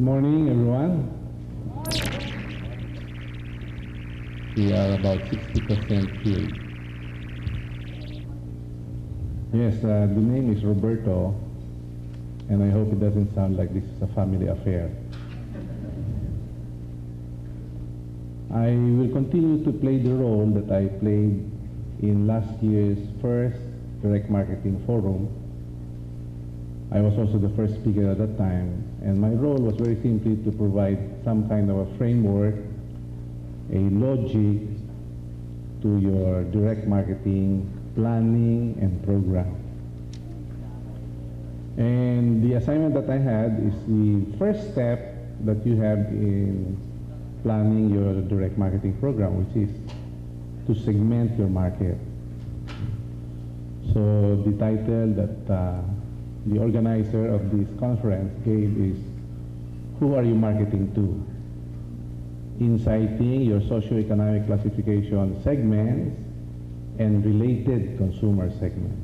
morning, everyone. We are about 60% filled. Yes, the name is Roberto, and I hope it doesn't sound like this is a family affair. I will continue to play the role that I played in last year's first Direct Marketing Forum. I was also the first speaker at that time, and my role was very simply to provide some kind of a framework, a logic to your direct marketing planning and program. And the assignment that I had is the first step that you have in planning your direct marketing program, which is to segment your market. So the title that the organizer of this conference gave is, who are you marketing to? Inciting your socioeconomic classification segments and related consumer segments.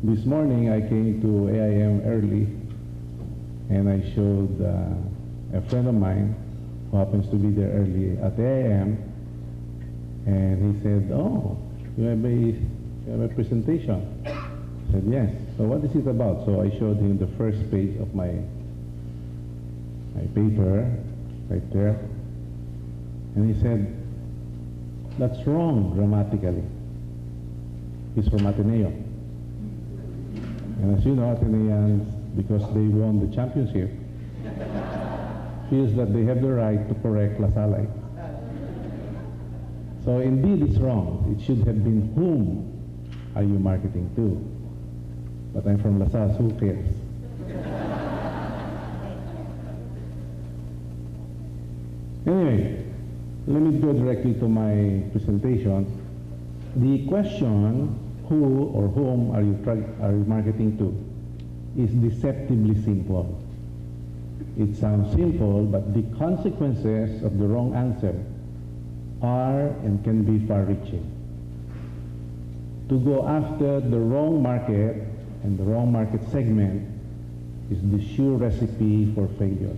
This morning I came to AIM early and I showed a friend of mine who happens to be there early at AIM, and he said, oh, you have a presentation. I said, yes. So what is it about? So I showed him the first page of my paper right there. And he said, that's wrong grammatically. He's from Ateneo. And as you know, Ateneans, because they won the championship, feels that they have the right to correct La Salle. So indeed it's wrong. It should have been, whom are you marketing to? But I'm from La Salle, who cares? Anyway, let me go directly to my presentation. The question, who or whom are you marketing to, is deceptively simple. It sounds simple, but the consequences of the wrong answer are and can be far-reaching. To go after the wrong market and the wrong market segment is the sure recipe for failure.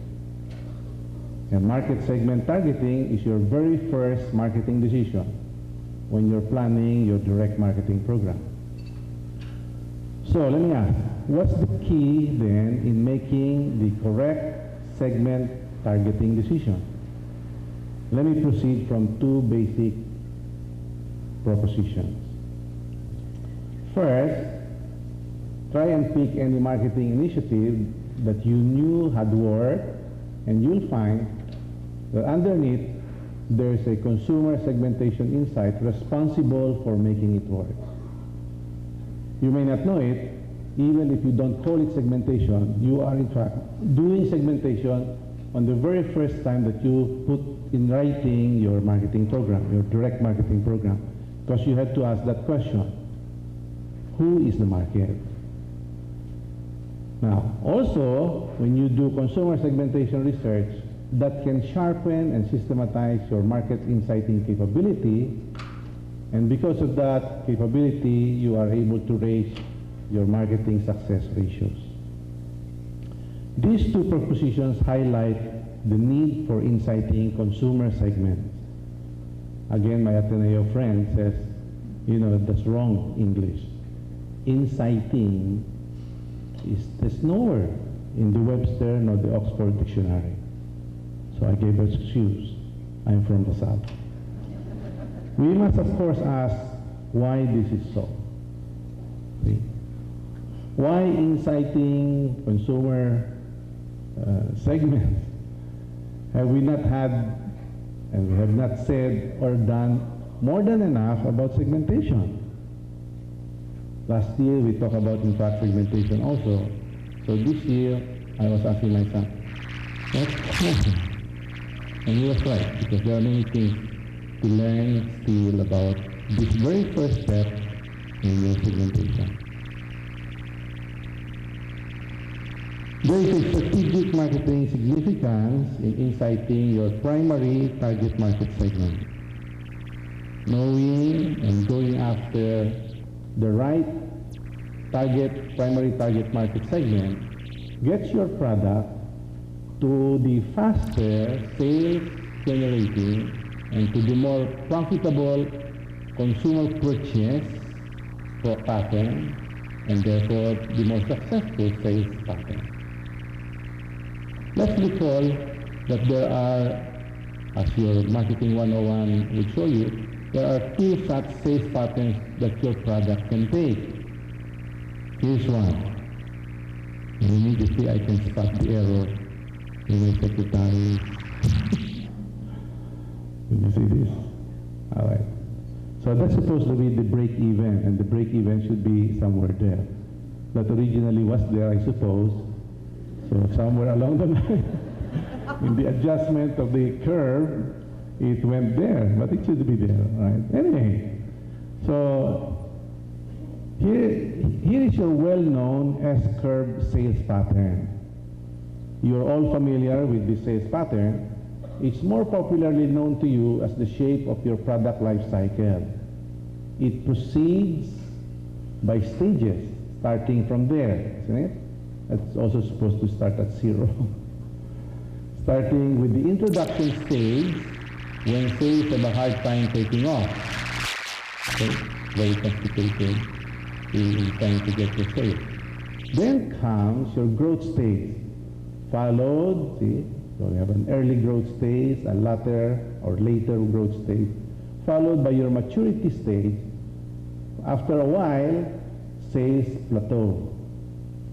And market segment targeting is your very first marketing decision when you're planning your direct marketing program. So let me ask, what's the key then in making the correct segment targeting decision? Let me proceed from two basic propositions. First, try and pick any marketing initiative that you knew had worked, and you'll find that underneath there's a consumer segmentation insight responsible for making it work. You may not know it, even if you don't call it segmentation. You are in fact doing segmentation on the very first time that you put in writing your marketing program, your direct marketing program, because you had to ask that question, who is the market? Now, also, when you do consumer segmentation research, that can sharpen and systematize your market insighting capability, and because of that capability, you are able to raise your marketing success ratios. These two propositions highlight the need for inciting consumer segments. Again, my Ateneo friend says, you know, that's wrong English. Inciting there's nowhere in the Webster nor the Oxford Dictionary. So I gave an excuse. I'm from the South. We must, of course, ask why this is so. See? Why inciting consumer segments? Have we not had, and we have not said or done more than enough about segmentation? Last year we talked about impact segmentation also. So this year I was asking my son, what's happening? And he was right, because there are many things to learn still about this very first step in your segmentation. There is a strategic marketing significance in inciting your primary target market segment. Knowing and going after the right primary target market segment gets your product to the faster sales generating and to the more profitable consumer purchase pattern, and therefore the more successful sales pattern. Let's recall that there are, as your Marketing 101 will show you, there are two such sales patterns that your product can take. Here's one. And immediately I can spot the error in my secretary. Did you see this? All right. So that's supposed to be the break-even, and the break-even should be somewhere there. That originally was there, I suppose. So somewhere along the line, in the adjustment of the curve, it went there, but it should be there, right? Anyway, so here is your well-known S-curve sales pattern. You're all familiar with this sales pattern. It's more popularly known to you as the shape of your product life cycle. It proceeds by stages, starting from there, isn't it? It's also supposed to start at 0. Starting with the introduction stage, when sales have a hard time taking off. Okay? Very complicated in trying to get your sales. Then comes your growth stage, followed, see, so we have an early growth stage, a later or later growth stage, followed by your maturity stage. After a while, sales plateau.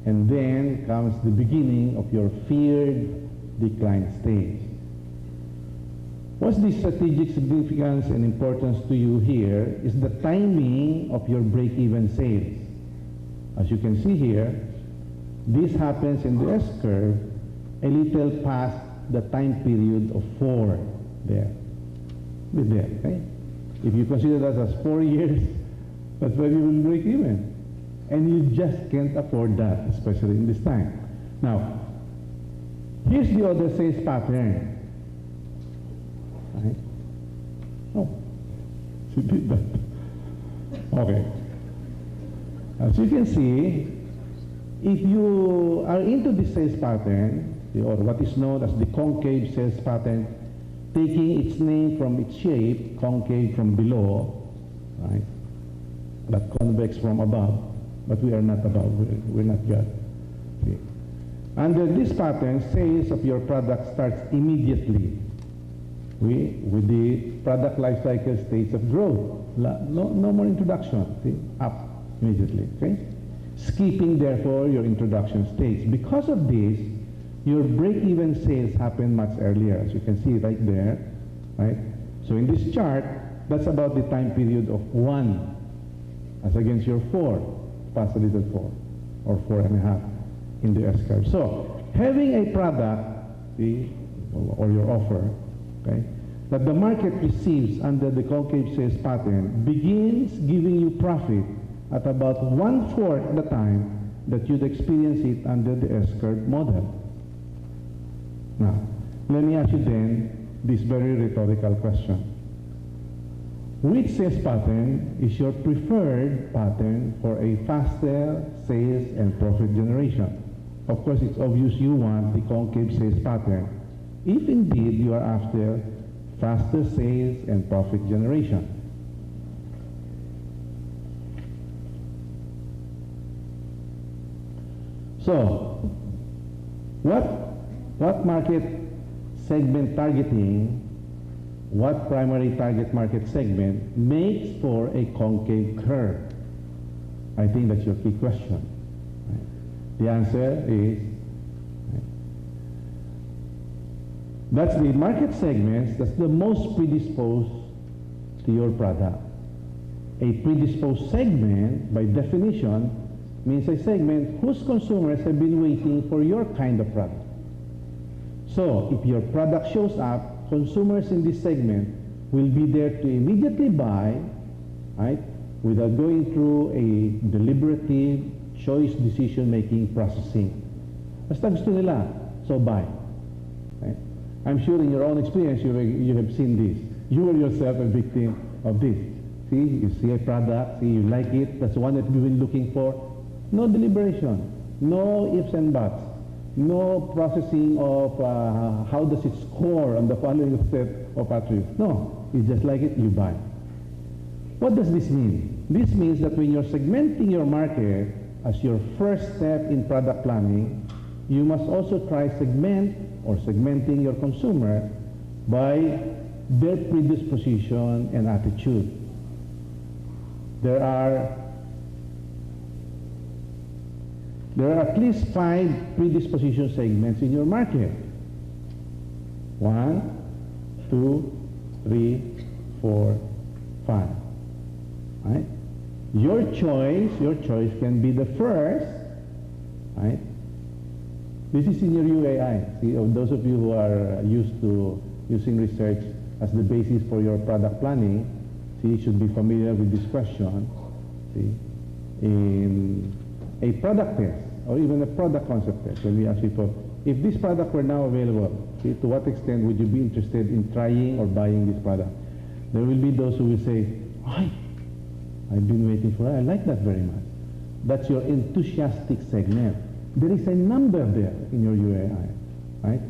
And then comes the beginning of your feared decline stage. What's the strategic significance and importance to you here is the timing of your break-even sales. As you can see here, this happens in the S-curve a little past the time period of 4 there. There, okay? If you consider that as 4 years, that's where you will break even. And you just can't afford that, especially in this time. Now, here's the other sales pattern. Right? Oh, she did that. Okay. As you can see, if you are into the sales pattern, or what is known as the concave sales pattern, taking its name from its shape, concave from below, right? But convex from above, but we are not above, we're not God. Okay. Under this pattern, sales of your product starts immediately with the product life cycle stage of growth. No more introduction, see? Up immediately, okay? Skipping, therefore, your introduction stage. Because of this, your break-even sales happen much earlier, as you can see right there, right? So in this chart, that's about the time period of 1, as against your 4, past a little 4, or 4.5 in the S-curve. So having a product, see, or your offer, okay, that the market receives under the concave sales pattern begins giving you profit at about 1/4 the time that you'd experience it under the S-curve model. Now, let me ask you then this very rhetorical question. Which sales pattern is your preferred pattern for a faster sales and profit generation? Of course, it's obvious you want the concave sales pattern, if indeed you are after faster sales and profit generation. So, what market segment targeting, what primary target market segment makes for a concave curve? I think that's your key question. Right? The answer is, that's the market segments that's the most predisposed to your product. A predisposed segment, by definition, means a segment whose consumers have been waiting for your kind of product. So, if your product shows up, consumers in this segment will be there to immediately buy, right, without going through a deliberative choice decision-making processing. Basta gusto nila, so buy. Right? I'm sure in your own experience you have seen this. You are yourself a victim of this. See, you see a product, see you like it, that's the one that you've been looking for. No deliberation, no ifs and buts. no processing of how does it score on the following set of attributes. No, you just like it, you buy. What does this mean? This means that when you're segmenting your market as your first step in product planning, you must also try segmenting your consumer by their predisposition and attitude. There are at least 5 predisposition segments in your market. 1, 2, 3, 4, 5. Right? Your choice can be the first, right? This is in your UAI. See, those of you who are used to using research as the basis for your product planning, see, you should be familiar with this question. See, in a product test, or even a product concept test, when we ask people, if this product were now available, see, to what extent would you be interested in trying or buying this product? There will be those who will say, I've been waiting for it, I like that very much. That's your enthusiastic segment. There is a number there in your UAI, right?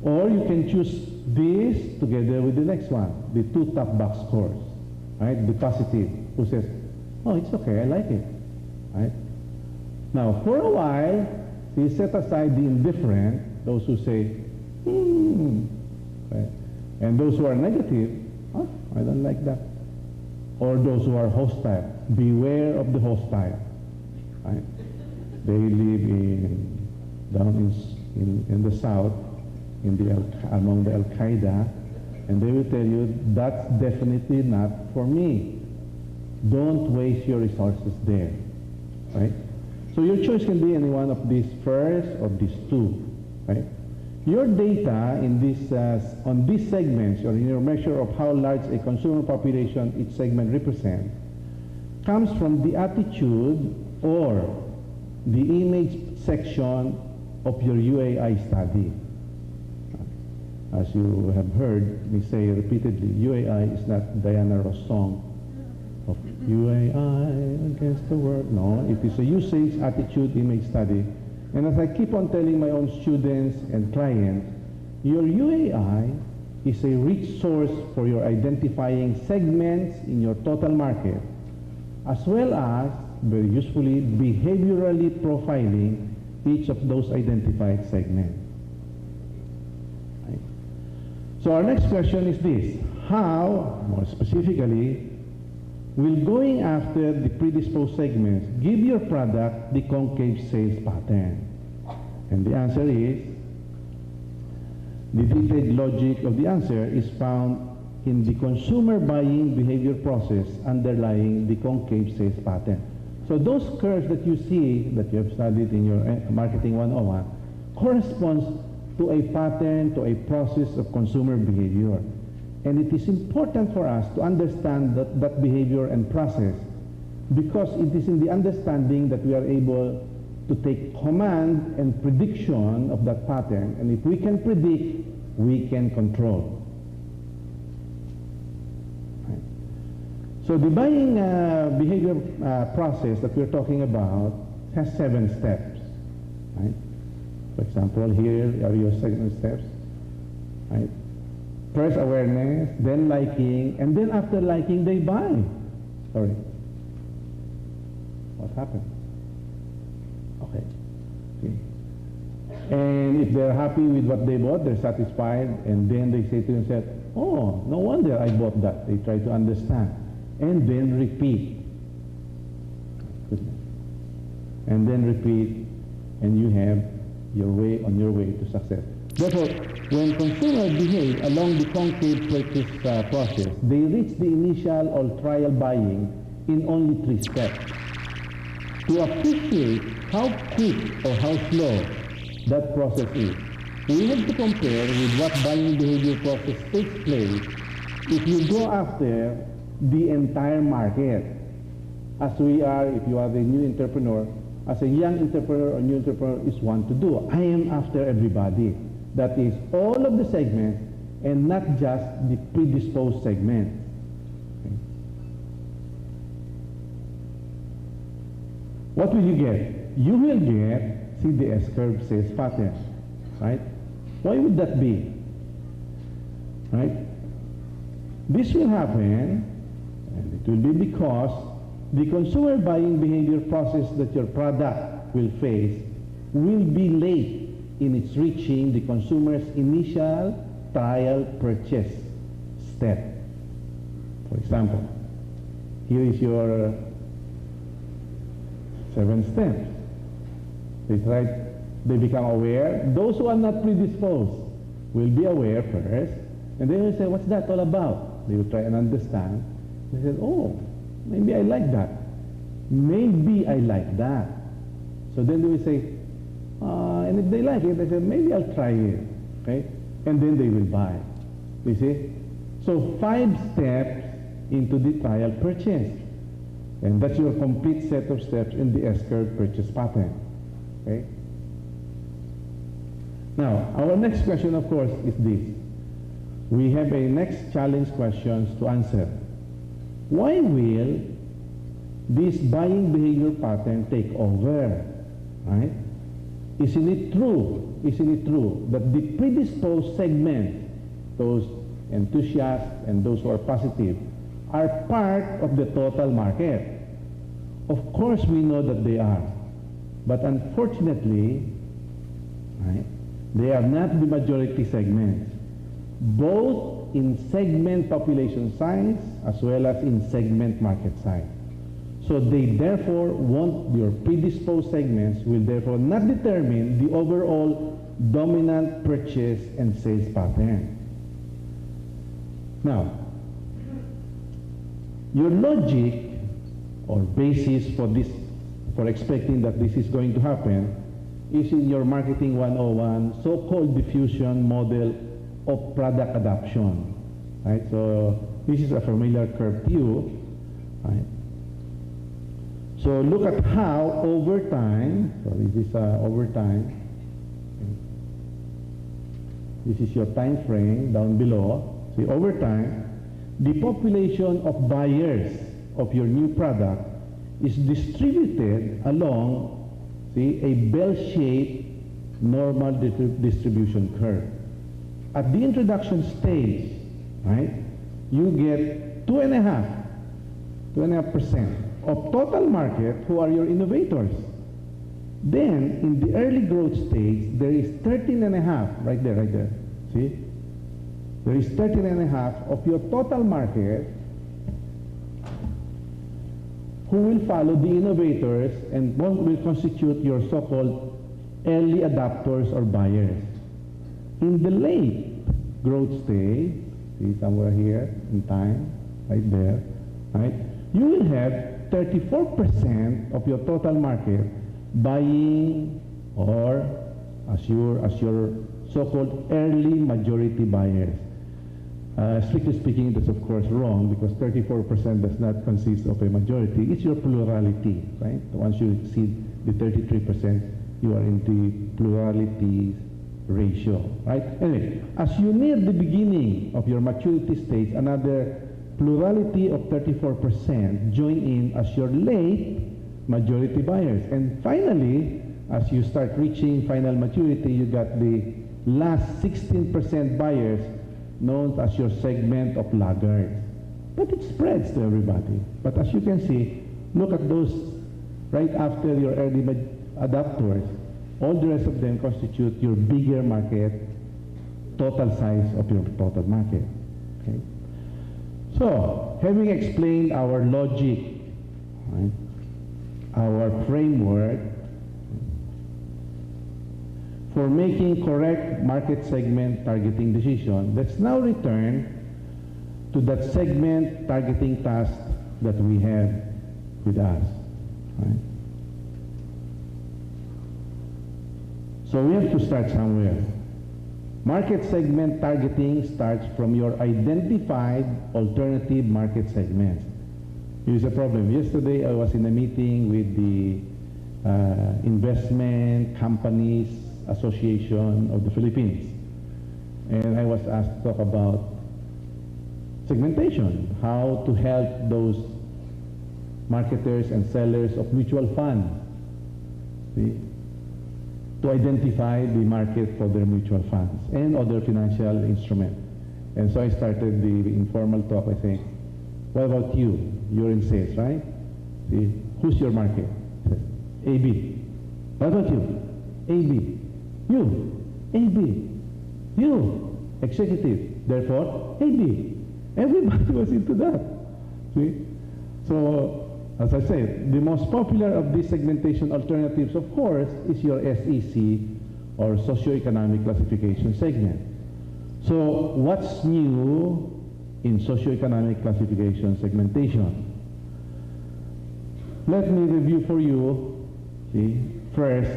Or you can choose this together with the next one, the 2 top box scores, right? The positive, who says, oh, it's okay, I like it, right? Now, for a while, you set aside the indifferent, those who say, right? And those who are negative, oh, I don't like that. Or those who are hostile. Beware of the hostile, right? They live down in the south, among the Al-Qaeda, and they will tell you, that's definitely not for me. Don't waste your resources there, right? So your choice can be any one of these first or these 2, right? Your data in this, on these segments, or in your measure of how large a consumer population each segment represents, comes from the attitude or the image section of your UAI study. As you have heard me say repeatedly, UAI is not Diana Ross song of UAI against the world. No, it is a usage, attitude, image study. And as I keep on telling my own students and clients, your UAI is a rich source for your identifying segments in your total market, as well as, very usefully, behaviorally profiling each of those identified segments. Right? So our next question is this: how, more specifically, will going after the predisposed segments give your product the concave sales pattern? And the answer is, the detailed logic of the answer is found in the consumer buying behavior process underlying the concave sales pattern. So those curves that you see, that you have studied in your Marketing 101, corresponds to a pattern, to a process of consumer behavior. And it is important for us to understand that behavior and process, because it is in the understanding that we are able to take command and prediction of that pattern. And if we can predict, we can control. Right. So the buying behavior process that we're talking about has 7 steps. Right? For example, here are your 7 steps. Right? First awareness, then liking, and then after liking, they buy. Sorry. What happened? Okay. See. And if they're happy with what they bought, they're satisfied, and then they say to themselves, oh, no wonder I bought that. They try to understand. And then repeat. And then repeat, and you have on your way to success. Therefore, when consumers behave along the concave purchase process, they reach the initial or trial buying in only 3 steps. To appreciate how quick or how slow that process is, we have to compare with what buying behavior process takes place if you go after the entire market. As we are, if you are the new entrepreneur, as a young entrepreneur or new entrepreneur is one to do. I am after everybody. That is all of the segments and not just the predisposed segment. Okay. What will you get? You will get see the S-curve sales pattern, right? Why would that be, right? This will happen, and it will be because the consumer buying behavior process that your product will face will be late in its reaching the consumer's initial trial purchase step. For example, here is your 7 steps. They become aware. Those who are not predisposed will be aware first, and they will say, what's that all about? They will try and understand. They say, oh, maybe I like that. Maybe I like that. So then they will say, and if they like it, they say, maybe I'll try it. Okay? And then they will buy. You see? So 5 steps into the trial purchase. And that's your complete set of steps in the S-curve purchase pattern. Okay? Now, our next question, of course, is this. We have a next challenge questions to answer. Why will this buying behavior pattern take over? Right? Isn't it true? Isn't it true that the predisposed segment, those enthusiasts and those who are positive, are part of the total market? Of course, we know that they are. But unfortunately, right, they are not the majority segments, both in segment population size as well as in segment market size. So they therefore want your predisposed segments will therefore not determine the overall dominant purchase and sales pattern. Now, your logic or basis for this, for expecting that this is going to happen, is in your Marketing 101 so-called diffusion model of product adoption. Right? So this is a familiar curve to you. Right? So look at how over time, so this is over time, this is your time frame down below. See, over time, the population of buyers of your new product is distributed along, see, a bell-shaped normal distribution curve. At the introduction stage, right, you get 2.5% of total market who are your innovators. Then, in the early growth stage, there is 13.5, right there, see? There is 13.5 of your total market who will follow the innovators and will constitute your so-called early adopters or buyers. In the late growth stage, see somewhere here in time, right there, right? You will have 34% of your total market buying or as your so-called early majority buyers. Strictly speaking, that's of course wrong because 34% does not consist of a majority. It's your plurality, right? Once you exceed the 33%, you are in the plurality ratio, right? Anyway, as you near the beginning of your maturity stage, another plurality of 34% join in as your late majority buyers. And finally, as you start reaching final maturity, you got the last 16% buyers known as your segment of laggards. But it spreads to everybody. But as you can see, look at those right after your early adopters. All the rest of them constitute your bigger market, total size of your total market. Okay? So, having explained our logic, right, our framework for making correct market segment targeting decision, let's now return to that segment targeting task that we have with us. Right? So we have to start somewhere. Market segment targeting starts from your identified alternative market segments. Here's a problem. Yesterday I was in a meeting with the Investment Companies Association of the Philippines. And I was asked to talk about segmentation, how to help those marketers and sellers of mutual funds. See? to identify the market for their mutual funds and other financial instruments. And so I started the informal talk. I think, what about you? You're in sales, right? See, who's your market? AB. What about you? AB. You. AB. You. Executive. Therefore, AB. Everybody was into that. See? So, as I said, the most popular of these segmentation alternatives, of course, is your S.E.C. or socioeconomic classification segment. So, what's new in socioeconomic classification segmentation? Let me review for you, see, first,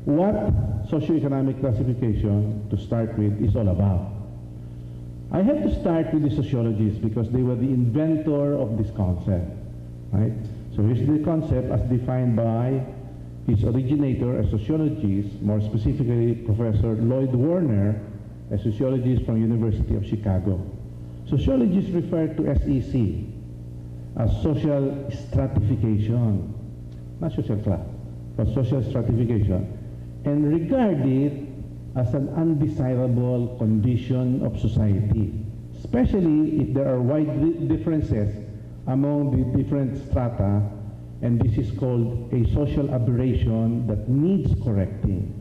what socioeconomic classification, to start with, is all about. I have to start with the sociologists because they were the inventor of this concept, right? So here's the concept as defined by its originator, a sociologist, more specifically Professor Lloyd Warner, a sociologist from University of Chicago. Sociologists refer to S.E.C. as social stratification, not social class, but social stratification, and regard it as an undesirable condition of society, especially if there are wide differences among the different strata, and this is called a social aberration that needs correcting.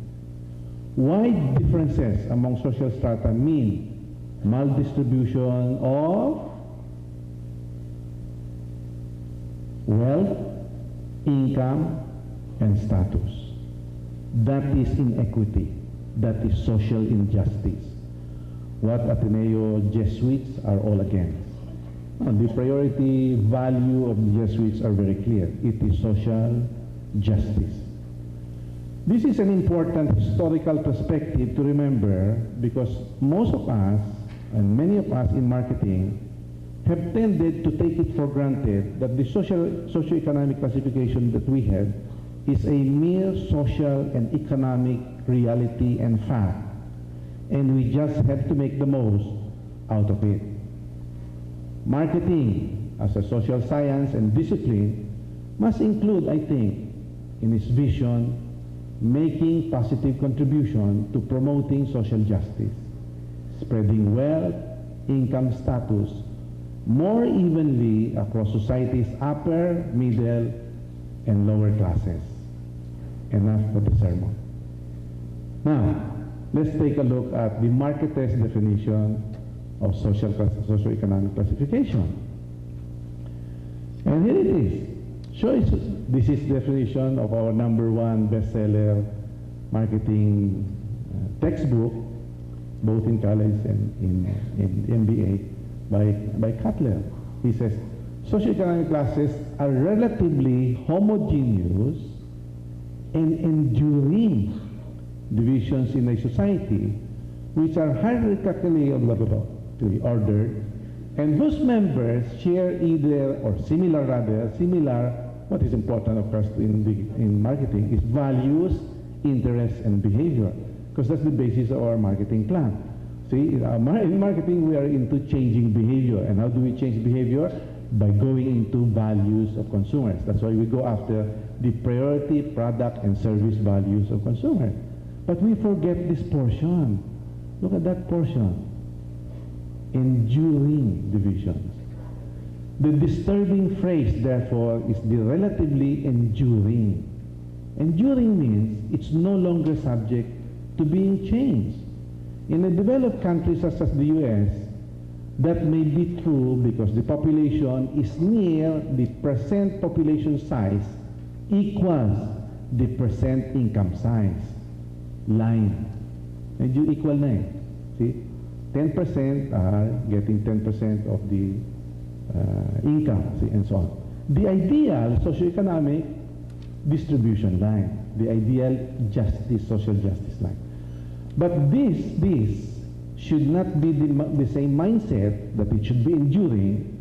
Wide differences among social strata mean maldistribution of wealth, income, and status. That is inequity. That is social injustice. What Ateneo Jesuits are all against. The priority value of the Jesuits are very clear. It is social justice. This is an important historical perspective to remember because most of us, and many of us in marketing, have tended to take it for granted that the socioeconomic classification that we have is a mere social and economic reality and fact, and we just have to make the most out of it. Marketing, as a social science and discipline, must include, I think, in its vision, making positive contribution to promoting social justice, spreading wealth, income status more evenly across society's upper, middle, and lower classes. Enough for the sermon. Now, let's take a look at the marketer's definition of socioeconomic classification. And here it is. This is the definition of our #1 bestseller marketing textbook, both in college and in MBA, by Cutler. He says, socioeconomic classes are relatively homogeneous and enduring divisions in a society which are hierarchically ordered and whose members share either or similar, what is important of course in marketing is values, interests, and behavior, because that's the basis of our marketing plan. See, in marketing we are into changing behavior, and how do we change behavior? By going into values of consumers. That's why we go after the priority product and service values of consumers. But we forget this portion. Look at that portion. Enduring divisions. The disturbing phrase, therefore, is the relatively enduring. Enduring means it's no longer subject to being changed. In a developed country such as the U.S., that may be true because the population is near the percent population size equals the percent income size line. And you equal 9. See, 10% are getting 10% of the income, see, and so on. The ideal socioeconomic distribution line, the ideal justice, social justice line. But this should not be the same mindset that it should be enduring,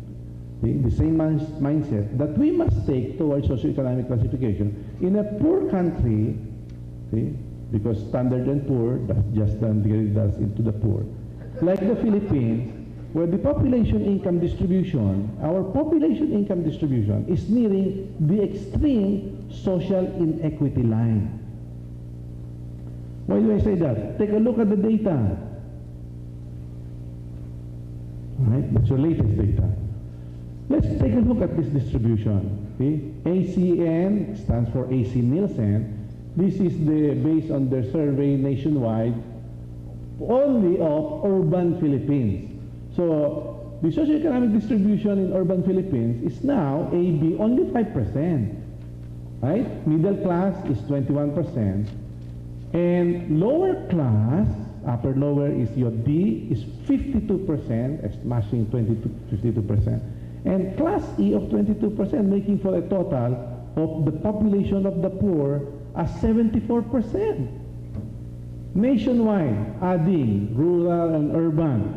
the same mindset that we must take towards socioeconomic classification. In a poor country, see, because standard and poor, that's just downgraded us into the poor. Like the Philippines, where the population income distribution, our population income distribution is nearing the extreme social inequity line. Why do I say that? Take a look at the data. Right? That's your latest data. Let's take a look at this distribution. See? ACN stands for AC Nielsen. This is based on their survey nationwide only of urban Philippines. So the socioeconomic distribution in urban Philippines is now AB only 5%. Right? Middle class is 21%. And lower class, upper lower is your D is 52%, smashing 52%. And class E of 22%, making for a total of the population of the poor as 74%. Nationwide, adding rural and urban,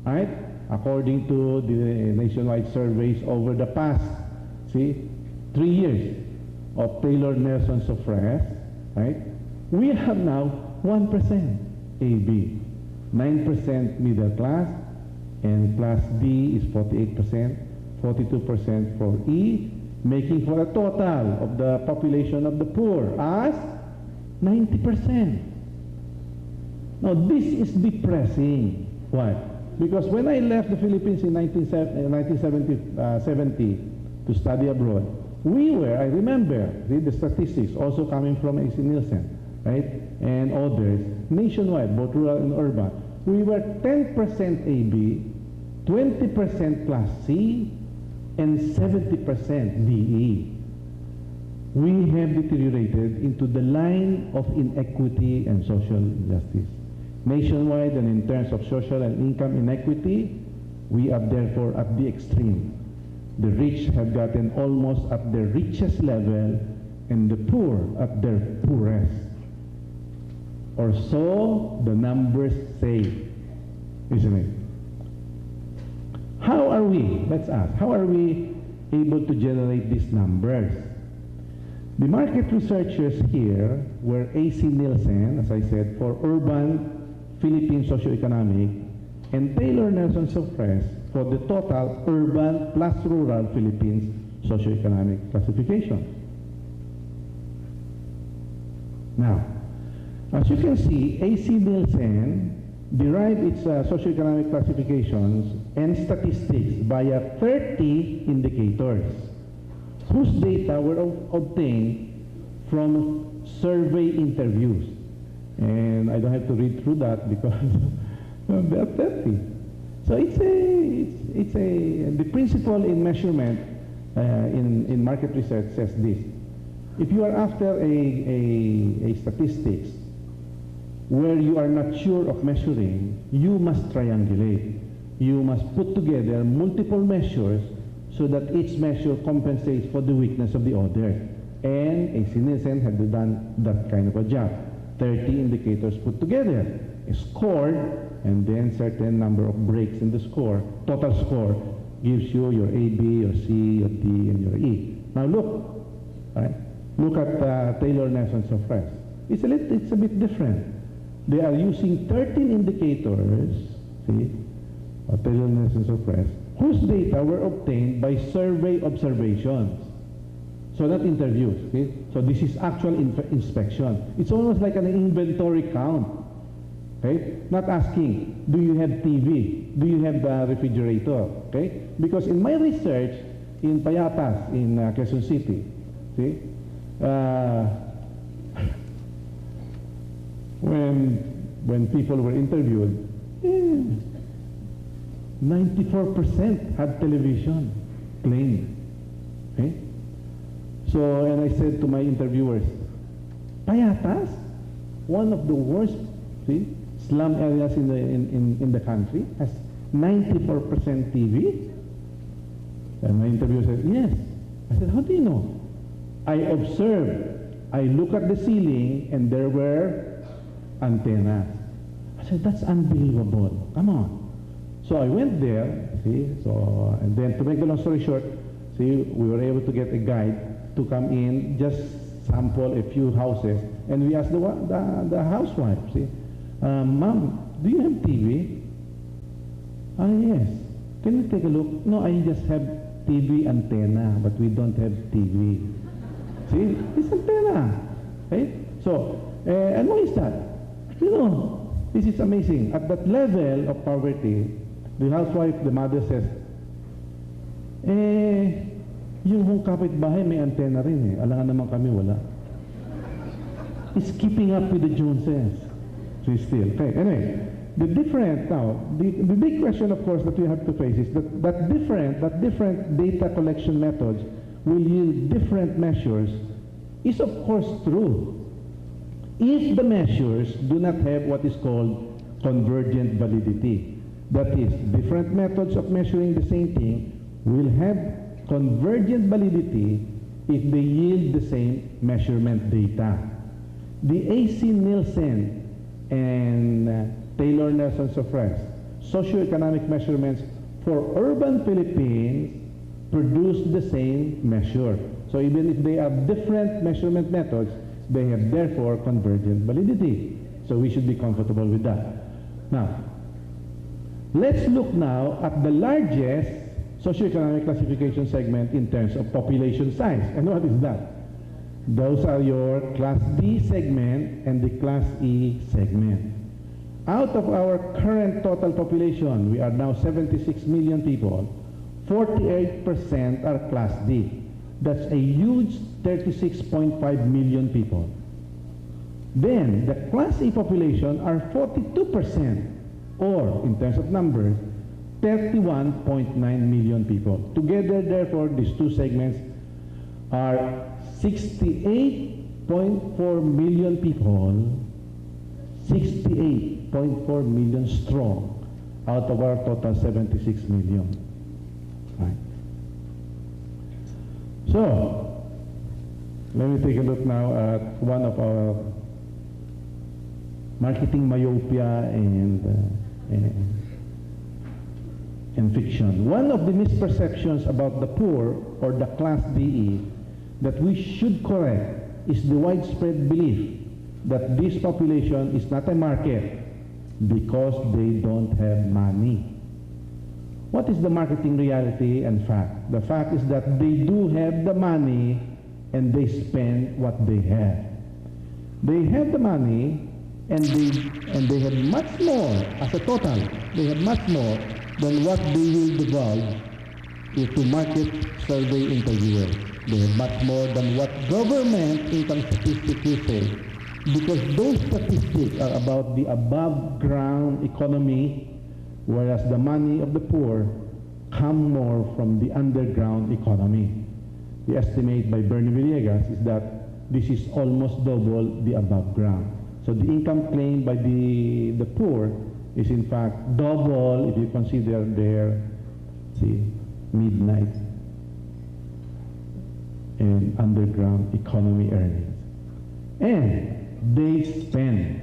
right? According to the nationwide surveys over the past, 3 years of Taylor Nelson's of rest, right? We have now 1% AB, 9% middle class, and class D is 48%, 42% for E, making for a total of the population of the poor as 90%. Now this is depressing. Why? Because when I left the Philippines in 1970 to study abroad, we were, I remember, the statistics also coming from A.C. Nielsen, right, and others, nationwide, both rural and urban, we were 10% AB, 20% class C, and 70% DE. We have deteriorated into the line of inequity and social injustice. Nationwide and in terms of social and income inequity, we are therefore at the extreme. The rich have gotten almost at their richest level and the poor at their poorest. Or so the numbers say, isn't it? How are we, let's ask, how are we able to generate these numbers? The market researchers here were A.C. Nielsen, as I said, for urban Philippine socioeconomic, and Taylor Nelson Sofres for the total urban plus rural Philippines socioeconomic classification. Now, as you can see, A.C. Nielsen derived its socioeconomic classifications and statistics via 30 indicators, whose data were obtained from survey interviews. And I don't have to read through that because there are 30. So the principle in measurement in market research says this. If you are after a statistics where you are not sure of measuring, you must triangulate. You must put together multiple measures so that each measure compensates for the weakness of the other. And A.C. Nielsen had done that kind of a job. 30 indicators put together, scored, and then certain number of breaks in the score. Total score gives you your A, B, your C, your D, and your E. Now look, right? Look at Taylor Nelson's of rest. It's a bit different. They are using 13 indicators, see, Taylor Nelson's of rest, whose data were obtained by survey observations. So not interviews, okay? So this is actual inspection. It's almost like an inventory count, okay? Not asking, do you have TV? Do you have the refrigerator, okay? Because in my research in Payatas, in Quezon City, see, when people were interviewed, 94% had television playing, okay? So, and I said to my interviewers, Payatas, one of the worst slum areas in the country, has 94% TV? And my interviewer said, yes. I said, how do you know? I observed. I look at the ceiling, and there were antennas. I said, that's unbelievable. Come on. So I went there, see, so, and then to make the long story short, see, we were able to get a guide to come in, just sample a few houses, and we asked the housewife, see, Mom, do you have TV? Yes. Can we take a look? No, I just have TV antenna, but we don't have TV. See, it's antenna, right? So, and why is that? You know, this is amazing. At that level of poverty, the housewife, the mother says, yung kapitbahay may antenna rin eh. Alangan naman kami wala. It's keeping up with the Joneses. So still, okay. Anyway, the big question, of course, that we have to face is that different data collection methods will yield different measures is, of course, true. If the measures do not have what is called convergent validity, that is, different methods of measuring the same thing will have convergent validity if they yield the same measurement data. The A.C. Nielsen and Taylor Nelson Sofres socioeconomic measurements for urban Philippines produce the same measure. So even if they have different measurement methods, they have therefore convergent validity. So we should be comfortable with that. Now, let's look now at the largest socioeconomic classification segment in terms of population size. And what is that? Those are your Class D segment and the Class E segment. Out of our current total population, we are now 76 million people, 48% are Class D. That's a huge 36.5 million people. Then, the Class E population are 42%, or, in terms of numbers, 31.9 million people. Together, therefore, these two segments are 68.4 million people, 68.4 million strong out of our total 76 million. Right. So, let me take a look now at one of our marketing myopia and fiction. One of the misperceptions about the poor or the Class DE that we should correct is the widespread belief that this population is not a market because they don't have money. What is the marketing reality and fact? The fact is that they do have the money and they spend what they have. They have the money and they have much more as a total. They have much more than what they will divulge to market survey interviewers. They have much more than what government income statistics will say, because those statistics are about the above ground economy, whereas the money of the poor come more from the underground economy. The estimate by Bernie Villegas is that this is almost double the above ground. So the income claimed by the poor is in fact double if you consider their midnight and underground economy earnings. And they spend.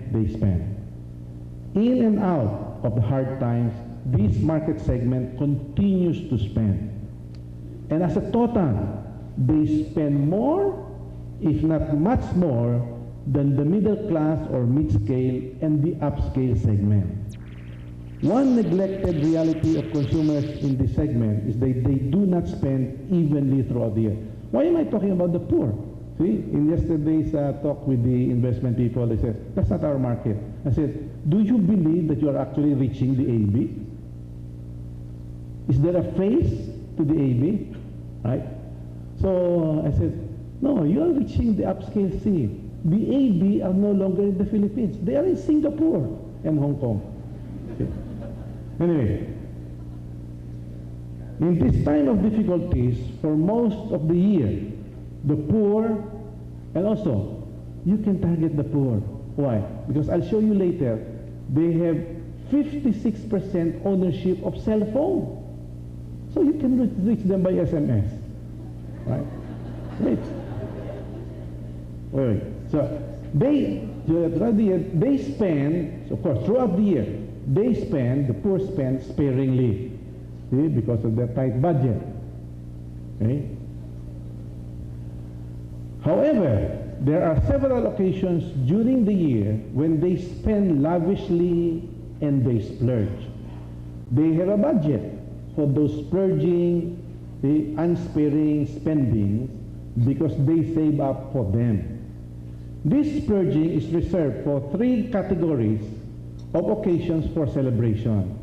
In and out of the hard times, this market segment continues to spend. And as a total, they spend more, if not much more, than the middle class or mid-scale and the upscale segment. One neglected reality of consumers in this segment is that they do not spend evenly throughout the year. Why am I talking about the poor? See, in yesterday's talk with the investment people, they said, that's not our market. I said, do you believe that you are actually reaching the AB? Is there a phase to the AB? Right? So I said, no, you are reaching the upscale C. The AB are no longer in the Philippines. They are in Singapore and Hong Kong. Okay. Anyway, in this time of difficulties, for most of the year, the poor, and also, you can target the poor. Why? Because I'll show you later, they have 56% ownership of cell phone. So you can reach them by SMS. Right? Wait. So they spend, of course, throughout the year, the poor spend sparingly, see, because of their tight budget. Okay? However, there are several occasions during the year when they spend lavishly and they splurge. They have a budget for those splurging, the unsparing spending, because they save up for them. This splurging is reserved for 3 categories of occasions for celebration.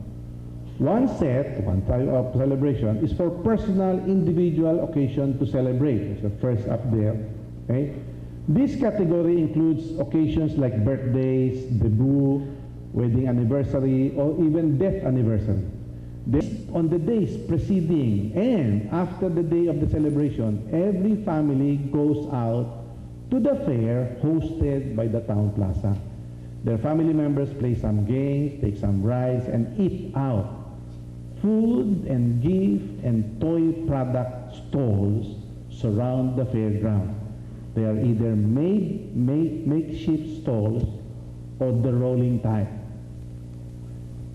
One type of celebration is for personal, individual occasion to celebrate. It's the first up there. Okay? This category includes occasions like birthdays, debut, wedding anniversary, or even death anniversary. On the days preceding and after the day of the celebration, every family goes out to the fair hosted by the town plaza. Their family members play some games, take some rides, and eat out. Food and gift and toy product stalls surround the fairground. They are either makeshift stalls or the rolling type.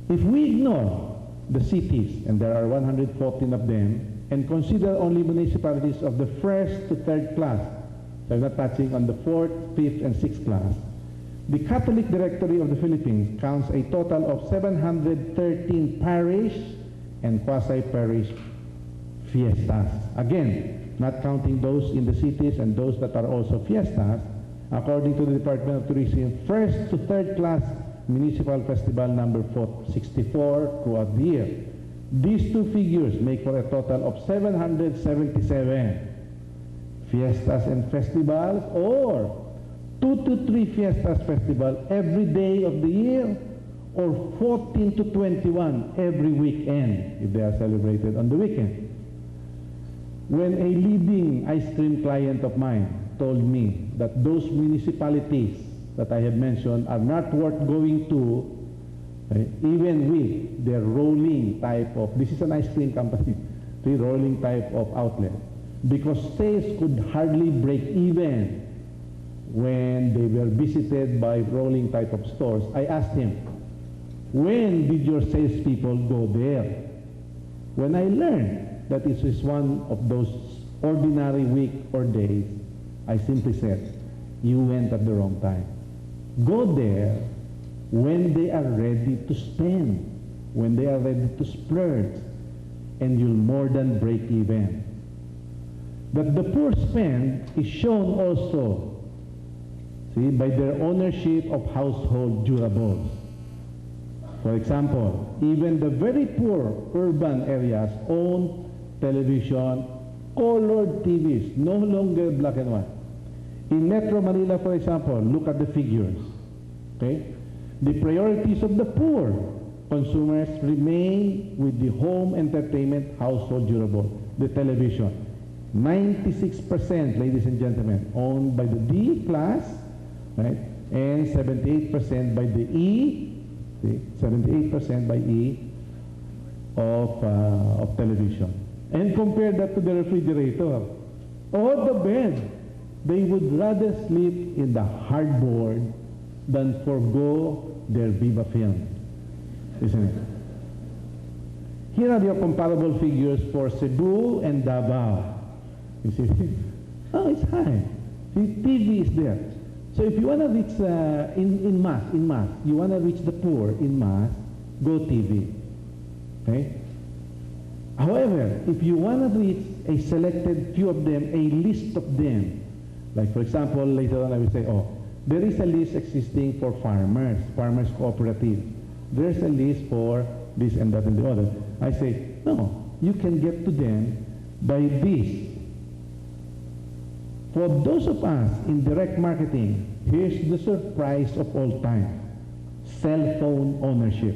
If we ignore the cities, and there are 114 of them, and consider only municipalities of the 1st to 3rd class, so I'm not touching on the 4th, 5th, and 6th class, the Catholic Directory of the Philippines counts a total of 713 parish and quasi-parish fiestas. Again, not counting those in the cities and those that are also fiestas, according to the Department of Tourism, 1st to 3rd class municipal festival number 64 throughout the year. These 2 figures make for a total of 777 fiestas and festivals, or 2 to 3 fiestas festival every day of the year, or 14 to 21 every weekend if they are celebrated on the weekend. When a leading ice cream client of mine told me that those municipalities that I have mentioned are not worth going to, even with their rolling type of, this is an ice cream company, the rolling type of outlet, because sales could hardly break even when they were visited by rolling type of stores. I asked him, when did your salespeople go there? When I learned that it was one of those ordinary week or days, I simply said, you went at the wrong time. Go there when they are ready to spend, when they are ready to splurge, and you'll more than break even. That the poor spend is shown also, see, by their ownership of household durables. For example, even the very poor urban areas own television, colored TVs, no longer black and white. In Metro Manila, for example, look at the figures. Okay? The priorities of the poor consumers remain with the home entertainment household durable, the television. 96%, ladies and gentlemen, owned by the D class, right? And 78% by the E, 78% by E of television. And compare that to the refrigerator or the bed. They would rather sleep in the hardboard than forego their Viva film, isn't it? Here are your comparable figures for Cebu and Davao. You see, oh, it's high. See, TV is there. So if you want to reach in mass, you want to reach the poor in mass, go TV. Okay? However, if you want to reach a selected few of them, a list of them, like for example, later on I will say, oh, there is a list existing for farmers cooperative. There's a list for this and that and the other. I say, no, you can get to them by this. For those of us in direct marketing, here's the surprise of all time: cell phone ownership.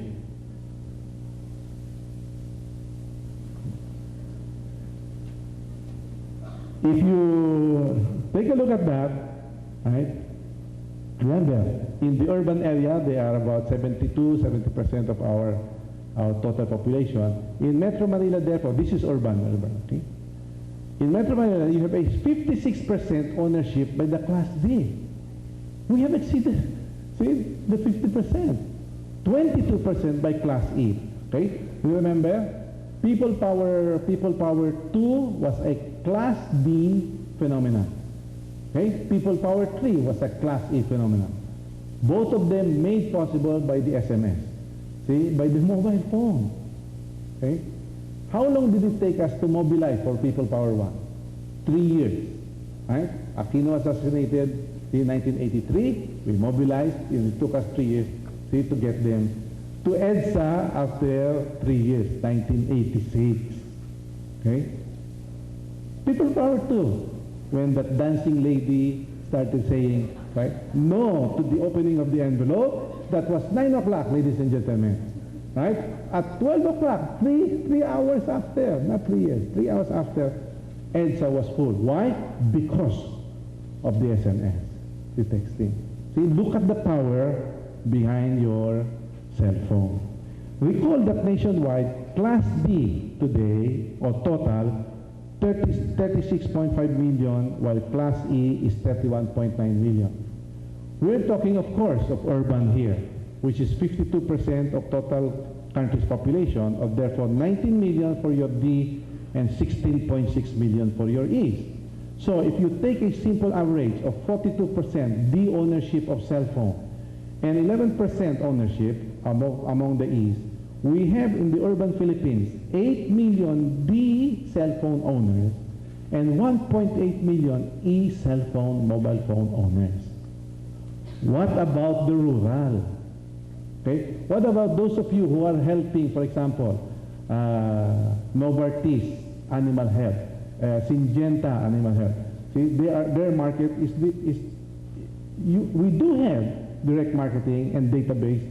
If you take a look at that, right? Remember, in the urban area, they are about 70% of our total population. In Metro Manila, therefore, this is urban, okay? In Metro Manila, you have a 56% ownership by the Class D. We have exceeded, see, the 50%. 22% by Class E. Okay? You remember? People Power 2 was a Class D phenomenon. Okay? People Power 3 was a Class E phenomenon. Both of them made possible by the SMS. See? By the mobile phone. Okay? How long did it take us to mobilize for People Power 1? 3 years. Right? Aquino was assassinated In 1983, we mobilized, and it took us 3 years to get them to EDSA after 3 years, 1986. Okay? People power too. When that dancing lady started saying, right, no to the opening of the envelope, that was 9 o'clock, ladies and gentlemen. Right? At 12 o'clock, 3 hours after, not 3 years, 3 hours after, EDSA was full. Why? Because of the SMS, the texting. See, look at the power behind your cell phone. Recall that nationwide, Class D today, or total, 36.5 million, while Class E is 31.9 million. We're talking, of course, of urban here, which is 52% of total country's population, of therefore 19 million for your D and 16.6 million for your E. So if you take a simple average of 42% D ownership of cell phone and 11% ownership among the E's, we have in the urban Philippines 8 million D cell phone owners and 1.8 million E cell phone, mobile phone owners. What about the rural? Okay? What about those of you who are helping, for example, Novartis Animal Health, Syngenta Animal Health? See, their market is we do have direct marketing and database,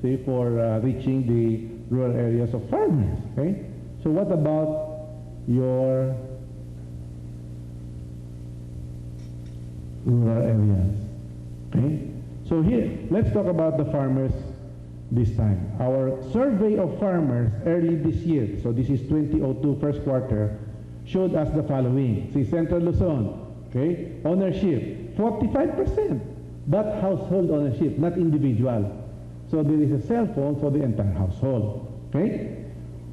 see, for reaching the rural areas of farmers. Okay? So what about your rural areas? Okay? So here, let's talk about the farmers this time. Our survey of farmers early this year, so this is 2002 first quarter, showed us the following. See, Central Luzon, okay, ownership, 45%, but household ownership, not individual. So there is a cell phone for the entire household. Okay?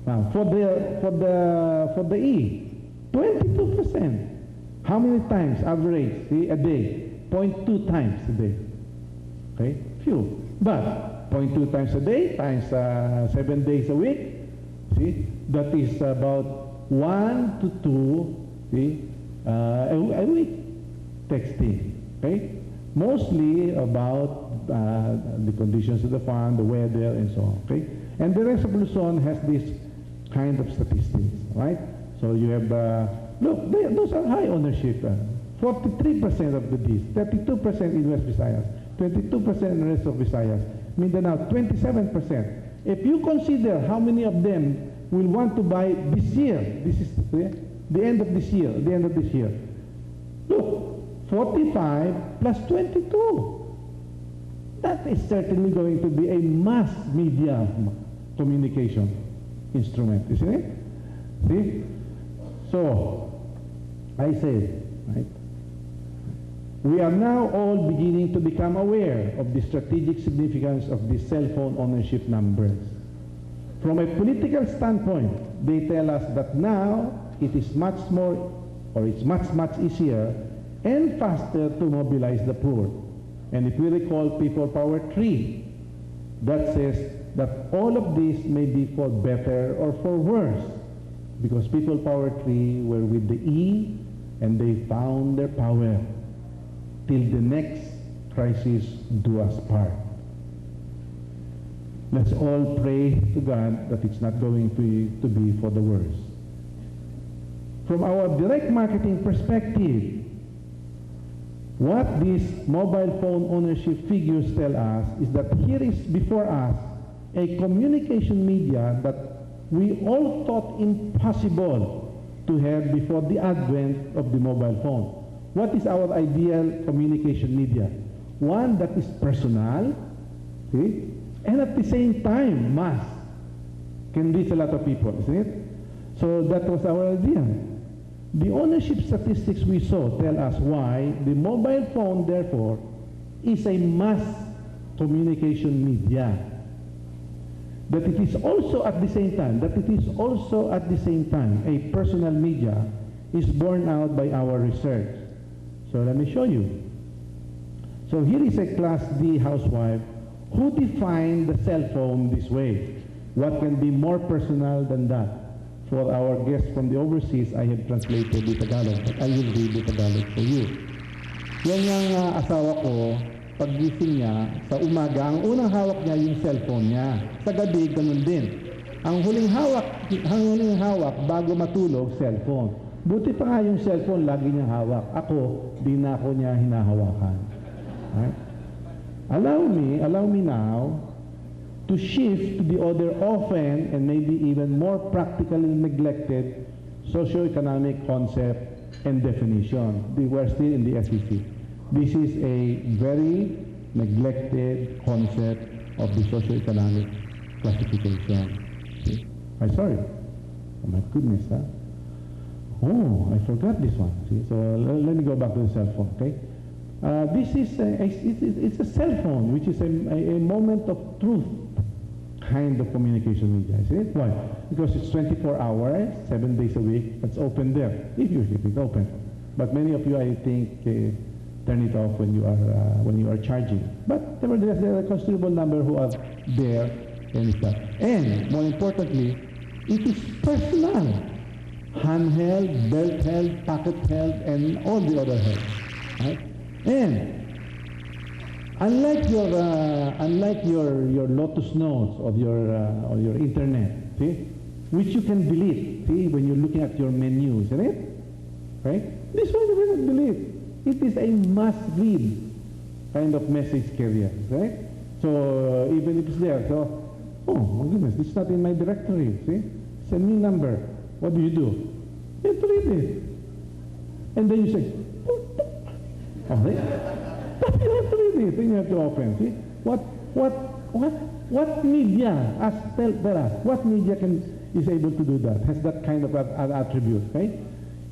Now for the E, 22%. How many times average? See, a day? 0.2 times a day. Okay? Few. But 0.2 times a day times 7 days a week. See, that is about 1 to 2. See, a week texting. Okay? Mostly about the conditions of the farm, the weather, and so on. Okay? And the rest of Luzon has this kind of statistics, right? So you have, look, those are high ownership. 43% of the Ds, 32% in West Visayas, 22% in the rest of Visayas, Mindanao, 27%. If you consider how many of them will want to buy this year, this is the end of this year, look, 45 plus 22. That is certainly going to be a mass media communication instrument, isn't it? See? So, I said, right? We are now all beginning to become aware of the strategic significance of the cell phone ownership numbers. From a political standpoint, they tell us that now it is much more, or it's much easier and faster to mobilize the poor. And if we recall People Power 3, that says that all of this may be for better or for worse, because People Power 3 were with the E and they found their power till the next crisis do us part. Let's all pray to God that it's not going to be for the worse. From our direct marketing perspective, what these mobile phone ownership figures tell us is that here is before us a communication media that we all thought impossible to have before the advent of the mobile phone. What is our ideal communication media? One that is personal, see, and at the same time mass, can reach a lot of people, isn't it? So that was our idea. The ownership statistics we saw tell us why the mobile phone, therefore, is a mass communication media. That it is also at the same time, a personal media is borne out by our research. So let me show you. So here is a Class D housewife who defined the cell phone this way. What can be more personal than that? For our guests from the overseas, I have translated the Tagalog, but I will read the Tagalog for you. Yan yung asawa ko, paggising niya sa umaga, ang unang hawak niya yung cellphone niya. Sa gabi, ganun din. Ang huling hawak bago matulog, cellphone. Buti pa nga yung cellphone, lagi niyang hawak. Ako, di na ako niya hinahawakan. Right? Allow me now to shift to the other often and maybe even more practically neglected socioeconomic concept and definition. We're still in the S.E.C. This is a very neglected concept of the socioeconomic classification. See? I'm sorry. Oh my goodness, huh? Oh, I forgot this one. See? So let me go back to the cell phone, okay? This is it's a cell phone, which is a moment of truth kind of communication media. See? Why? Because it's 24 hours, 7 days a week. It's open there, if it's open. But many of you, I think, turn it off when you are charging. But nevertheless, there are a considerable number who are there and stuff. And more importantly, it is personal. Handheld, belt held, pocket held, and all the other held. Right? And unlike your Lotus Notes of your internet, see, which you can delete, see, when you're looking at your menu, isn't it? Right? This one you cannot delete. It is a must-read kind of message carrier, right? So even if it's there, so oh my goodness, this is not in my directory. See, it's a new number. What do? You have to read it, and then you say, oh, right? But you have to read it, then you have to open. See, what media? Tell us, what media is able to do that? Has that kind of an attribute, right?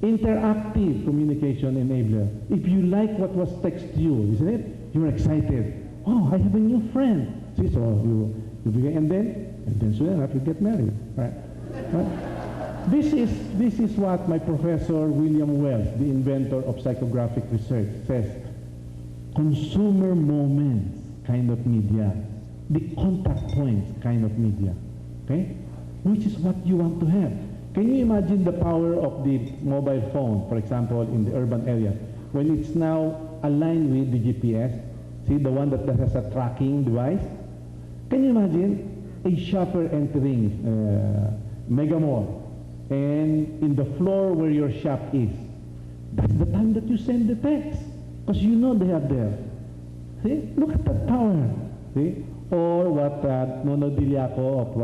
Interactive communication enabler. If you like what was texted to you, isn't it? You're excited. Oh, I have a new friend. See, so you begin, and then soon enough you get married, right? This is what my professor William Wells, the inventor of psychographic research, says. Consumer moments kind of media, the contact points kind of media, okay? Which is what you want to have. Can you imagine the power of the mobile phone, for example, in the urban area, when it's now aligned with the GPS, see, the one that has a tracking device? Can you imagine a shopper entering Mega Mall, and in the floor where your shop is, that's the time that you send the text, because you know they are there. See, look at that power. See, or what Nono Diliaco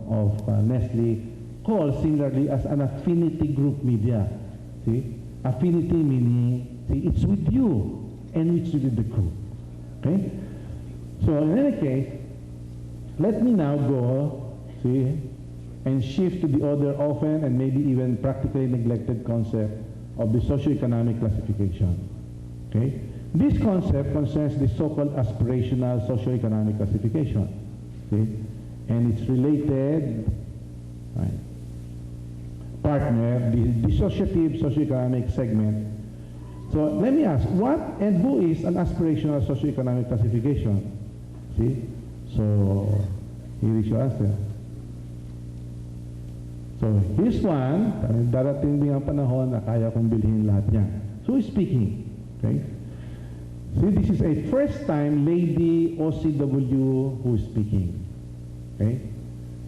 of Nestle calls similarly as an affinity group media. See, affinity meaning, see, it's with you and it's with the group. Okay. So in any case, let me now go, see, and shift to the other often and maybe even practically neglected concept of the socioeconomic classification. Okay? This concept concerns the so-called aspirational socioeconomic classification. See? And it's related, right, partner, the dissociative socioeconomic segment. So let me ask, what and who is an aspirational socioeconomic classification? See? So here is your answer. So this one, darating din ang panahon na kaya kong bilhin lahat niya. So who's speaking? Okay? See, this is a first-time lady OCW who is speaking. Okay?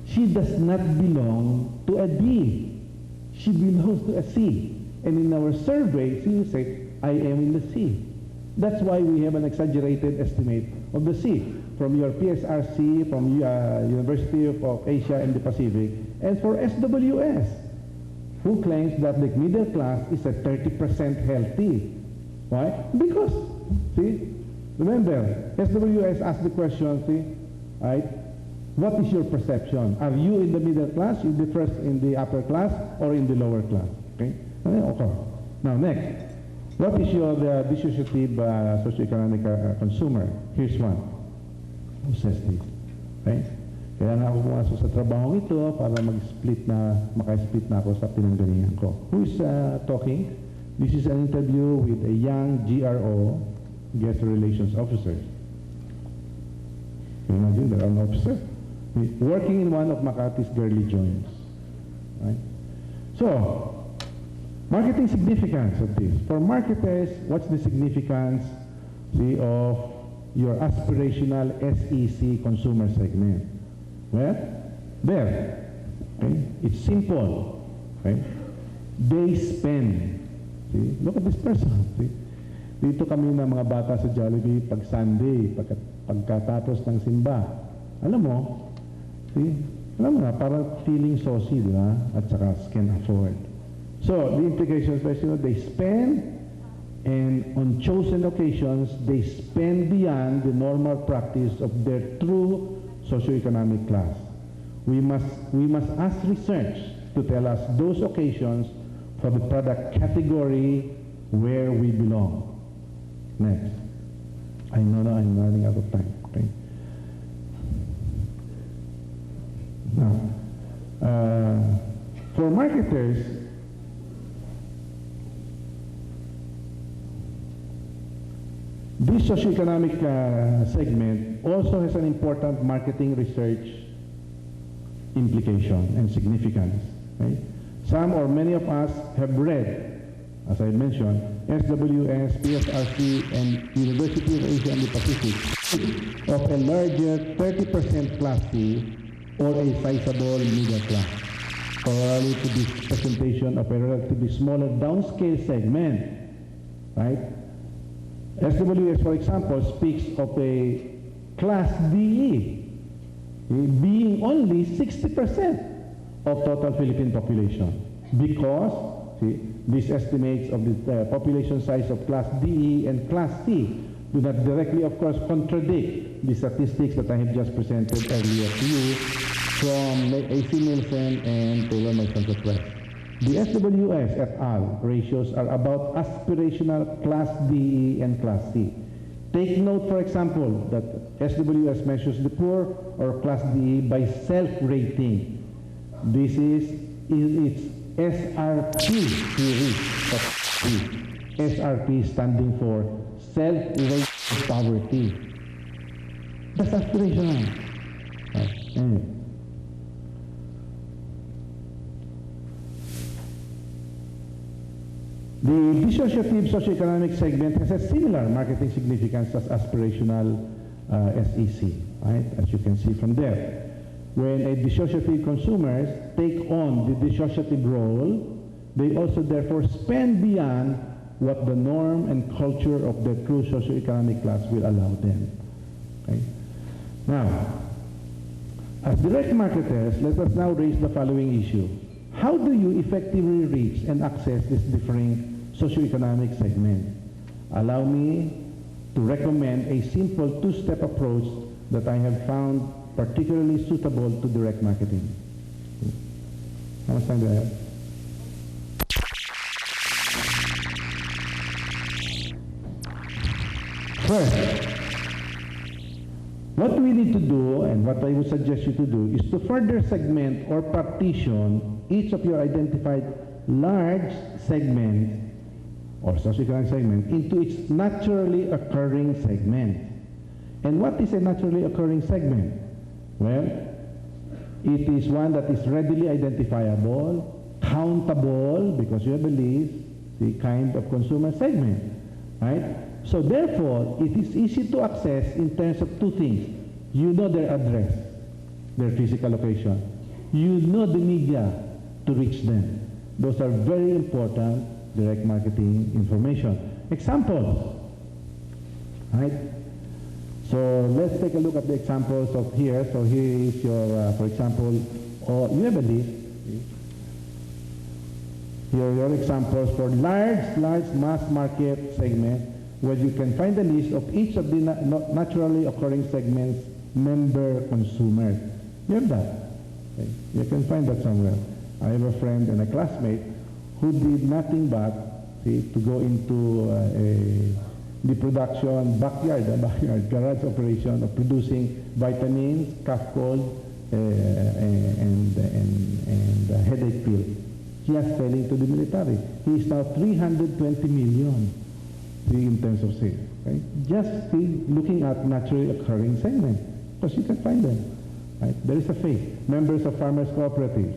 She does not belong to a D. She belongs to a C. And in our survey, she will say, I am in the C. That's why we have an exaggerated estimate of the C. From your PSRC, from University of Asia and the Pacific, and for SWS, who claims that the middle class is at 30% healthy. Why? Because, see, remember, SWS asked the question, see, right? What is your perception? Are you in the middle class, in the first, in the upper class, or in the lower class? Okay? Okay. Now, next. What is your dissociative socioeconomic consumer? Here's one. Who says this? Okay? Kaya na ako pumasok sa trabaho ito para mag-split na, maka-split na ako sa pinanggalingan ko. Who is talking? This is an interview with a young GRO, Guest Relations Officer. Can you imagine, they're an officer? Working in one of Makati's girly joints. Right? So, Marketing significance of this. For marketers, what's the significance, see, of your aspirational S.E.C. consumer segment? Well, there. Okay? It's simple. Okay? They spend. See? Look at this person. See? Dito kami ng mga bata sa Jollibee pag Sunday, pagkatapos ng simba. Alam mo, see? Alam mo na, parang feeling saucy, di ba? At saka can afford. So, the implications, they spend, and on chosen occasions, they spend beyond the normal practice of their true socioeconomic class. We must ask research to tell us those occasions for the product category where we belong. Next. I know now I'm running out of time. Okay. Now, for marketers, this socioeconomic segment also has an important marketing research implication and significance. Right? Some or many of us have read, as I mentioned, SWS, PSRC, and University of Asia and the Pacific of a larger 30% class C or a sizable middle class, parallel to this presentation of a relatively smaller downscale segment, right? SWS, for example, speaks of a class DE being only 60% of total Philippine population, because, see, these estimates of the population size of class DE and class C do not directly, of course, contradict the statistics that I have just presented earlier to you from A.C. Nielsen and Taylor Merchant Press. The SWS et al. Ratios are about aspirational class DE and class C. Take note, for example, that SWS measures the poor or class DE by self-rating. This is its SRP series of SRP standing for self-rated poverty. That's aspirational. Anyway. The dissociative socioeconomic segment has a similar marketing significance as aspirational S.E.C, right? As you can see from there. When a dissociative consumers take on the dissociative role, they also therefore spend beyond what the norm and culture of their true socioeconomic class will allow them. Okay? Now, as direct marketers, let us now raise the following issue. How do you effectively reach and access this differing socioeconomic segment? Allow me to recommend a simple two-step approach that I have found particularly suitable to direct marketing. How much time do I have? First, what we need to do, and what I would suggest you to do, is to further segment or partition each of your identified large segments or socioeconomic segment into its naturally occurring segment. And what is a naturally occurring segment? Well, it is one that is readily identifiable, countable, because you have a list, the kind of consumer segment, right? So therefore, it is easy to access in terms of two things. You know their address, their physical location. You know the media to reach them. Those are very important direct marketing information. Examples, right? So let's take a look at the examples of here. So here is your, for example, you have a list. Here are your examples for large mass market segment, where you can find a list of each of the naturally occurring segments member consumers. You have that. Okay. You can find that somewhere. I have a friend and a classmate who did nothing but to go into the production backyard garage operation of producing vitamins, cough cold, and headache pills, just selling to the military. He is now 320 million in terms of sales. Right? Just looking at naturally occurring segments, because you can find them. Right? There is a faith. Members of farmers cooperatives,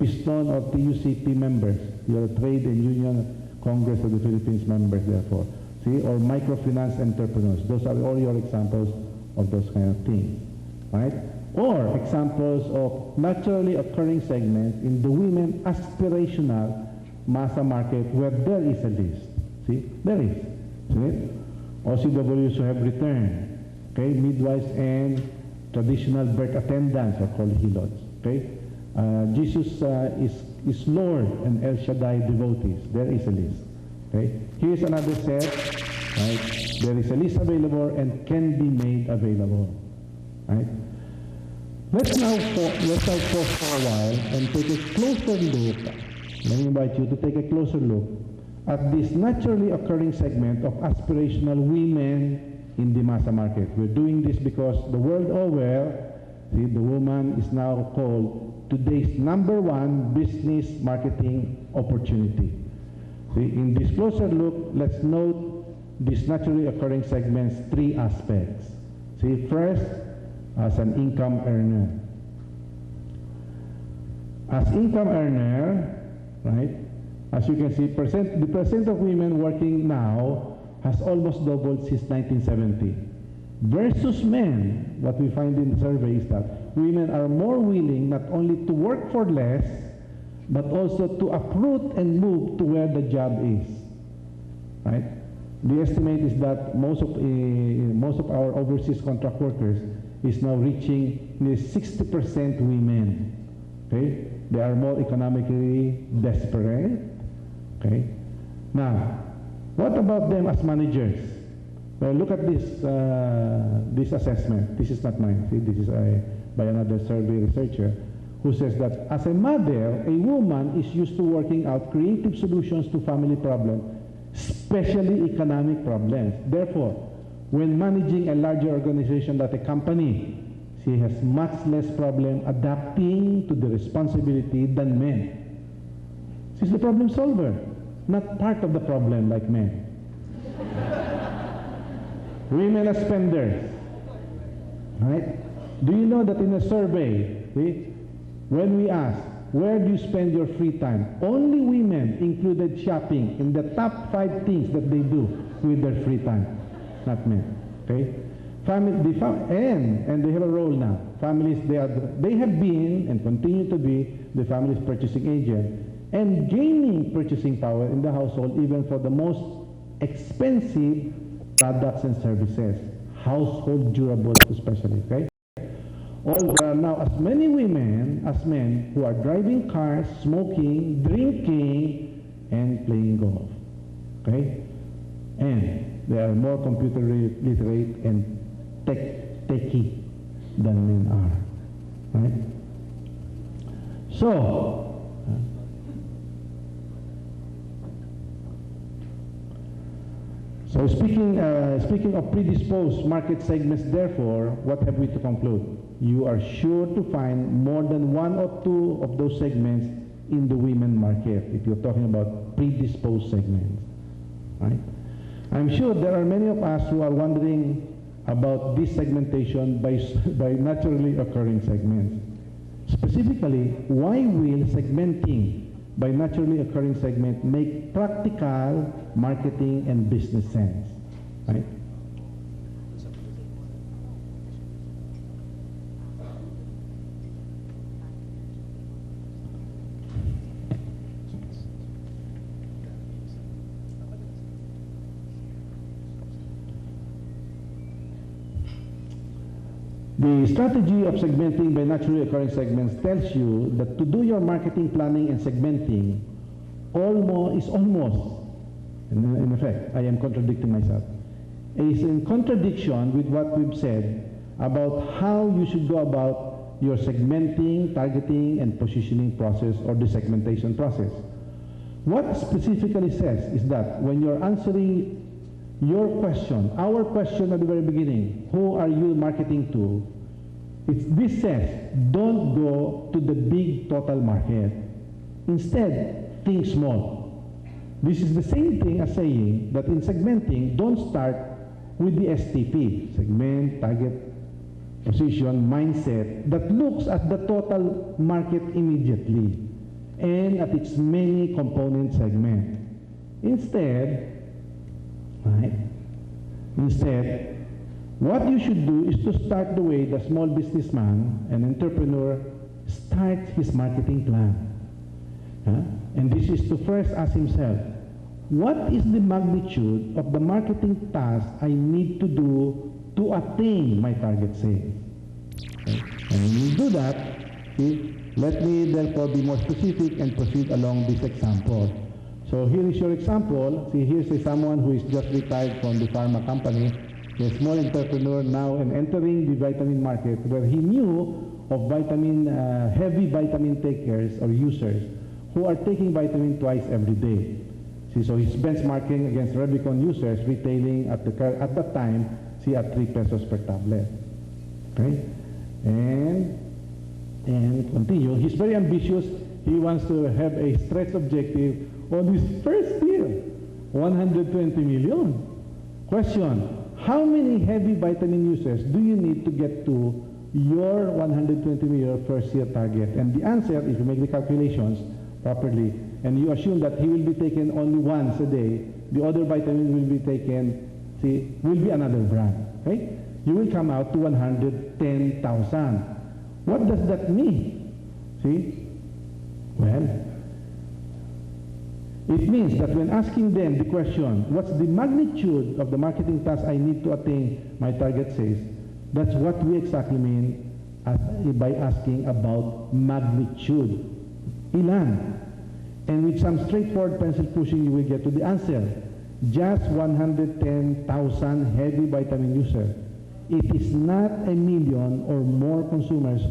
Piston or TUCP members. You're a Trade and Union Congress of the Philippines members, therefore. See, or microfinance entrepreneurs. Those are all your examples of those kind of things, right? Or examples of naturally occurring segments in the women aspirational massa market where there is a list. See, there is. See? OCWs who have returned, okay, midwives and traditional birth attendants are called helots, okay. Jesus is Lord and El Shaddai devotees. There is a list, okay. Here's another set, right. There is a list available and can be made available, right. Let's now pause for a while and take a closer look. Let me invite you to take a closer look at this naturally occurring segment of aspirational women in the massa market. We're doing this because the world over, see, the woman is now called today's #1 business marketing opportunity. See, in this closer look, let's note this naturally occurring segment's 3 aspects. See, first, as an income earner. As income earner, right, as you can see, the percent of women working now has almost doubled since 1970. Versus men, what we find in the survey is that women are more willing not only to work for less, but also to uproot and move to where the job is, right? The estimate is that most of our overseas contract workers is now reaching nearly 60% women. Okay, they are more economically desperate. Okay, now what about them as managers? Well, look at this assessment. This is not mine. See, this is by another survey researcher who says that as a mother, a woman is used to working out creative solutions to family problems, especially economic problems. Therefore, when managing a larger organization like a company, she has much less problem adapting to the responsibility than men. She's the problem solver, not part of the problem like men. Women as spenders, right? Do you know that in a survey, see, when we ask, where do you spend your free time? Only women included shopping in the top 5 things that they do with their free time, not men. Okay, and they have a role now. Families, they have been and continue to be the family's purchasing agent and gaining purchasing power in the household, even for the most expensive products and services, household durables especially. Okay. There are now as many women as men who are driving cars, smoking, drinking, and playing golf. Okay? And they are more computer literate and techy than men are. Right? So speaking of predisposed market segments, therefore, what have we to conclude? You are sure to find more than 1 or 2 of those segments in the women market, if you're talking about predisposed segments, right? I'm sure there are many of us who are wondering about this segmentation by naturally occurring segments. Specifically, why will segmenting by naturally occurring segment make practical marketing and business sense, right? The strategy of segmenting by naturally occurring segments tells you that to do your marketing planning and segmenting is almost, in effect, I am contradicting myself, is in contradiction with what we've said about how you should go about your segmenting, targeting, and positioning process, or the segmentation process. What specifically says is that when you're answering your question, our question at the very beginning, who are you marketing to? This says, don't go to the big total market. Instead, think small. This is the same thing as saying that in segmenting, don't start with the STP, segment, target, position, mindset, that looks at the total market immediately. and at its many component segments. Instead, right? Instead, what you should do is to start the way the small businessman and entrepreneur starts his marketing plan. And this is to first ask himself, what is the magnitude of the marketing task I need to do to attain my target sales? Okay? And when you do that, let me therefore be more specific and proceed along this example. So here is your example. See, here's someone who is just retired from the pharma company, a small entrepreneur now and entering the vitamin market, where he knew of heavy vitamin takers or users who are taking vitamin twice every day. See, so he's benchmarking against Rubicon users retailing at that time, see, at 3 pesos per tablet. Okay? And continue. He's very ambitious. He wants to have a stretch objective on his first year, 120 million. Question, how many heavy vitamin users do you need to get to your 120 million first year target? And the answer, if you make the calculations properly, and you assume that he will be taken only once a day, the other vitamin will be taken, see, will be another brand, okay? You will come out to 110,000. What does that mean? See? Well, it means that when asking them the question, what's the magnitude of the marketing task I need to attain my target sales, that's what we exactly mean by asking about magnitude. Ilan? And with some straightforward pencil pushing, you will get to the answer. Just 110,000 heavy vitamin users. It is not a million or more consumers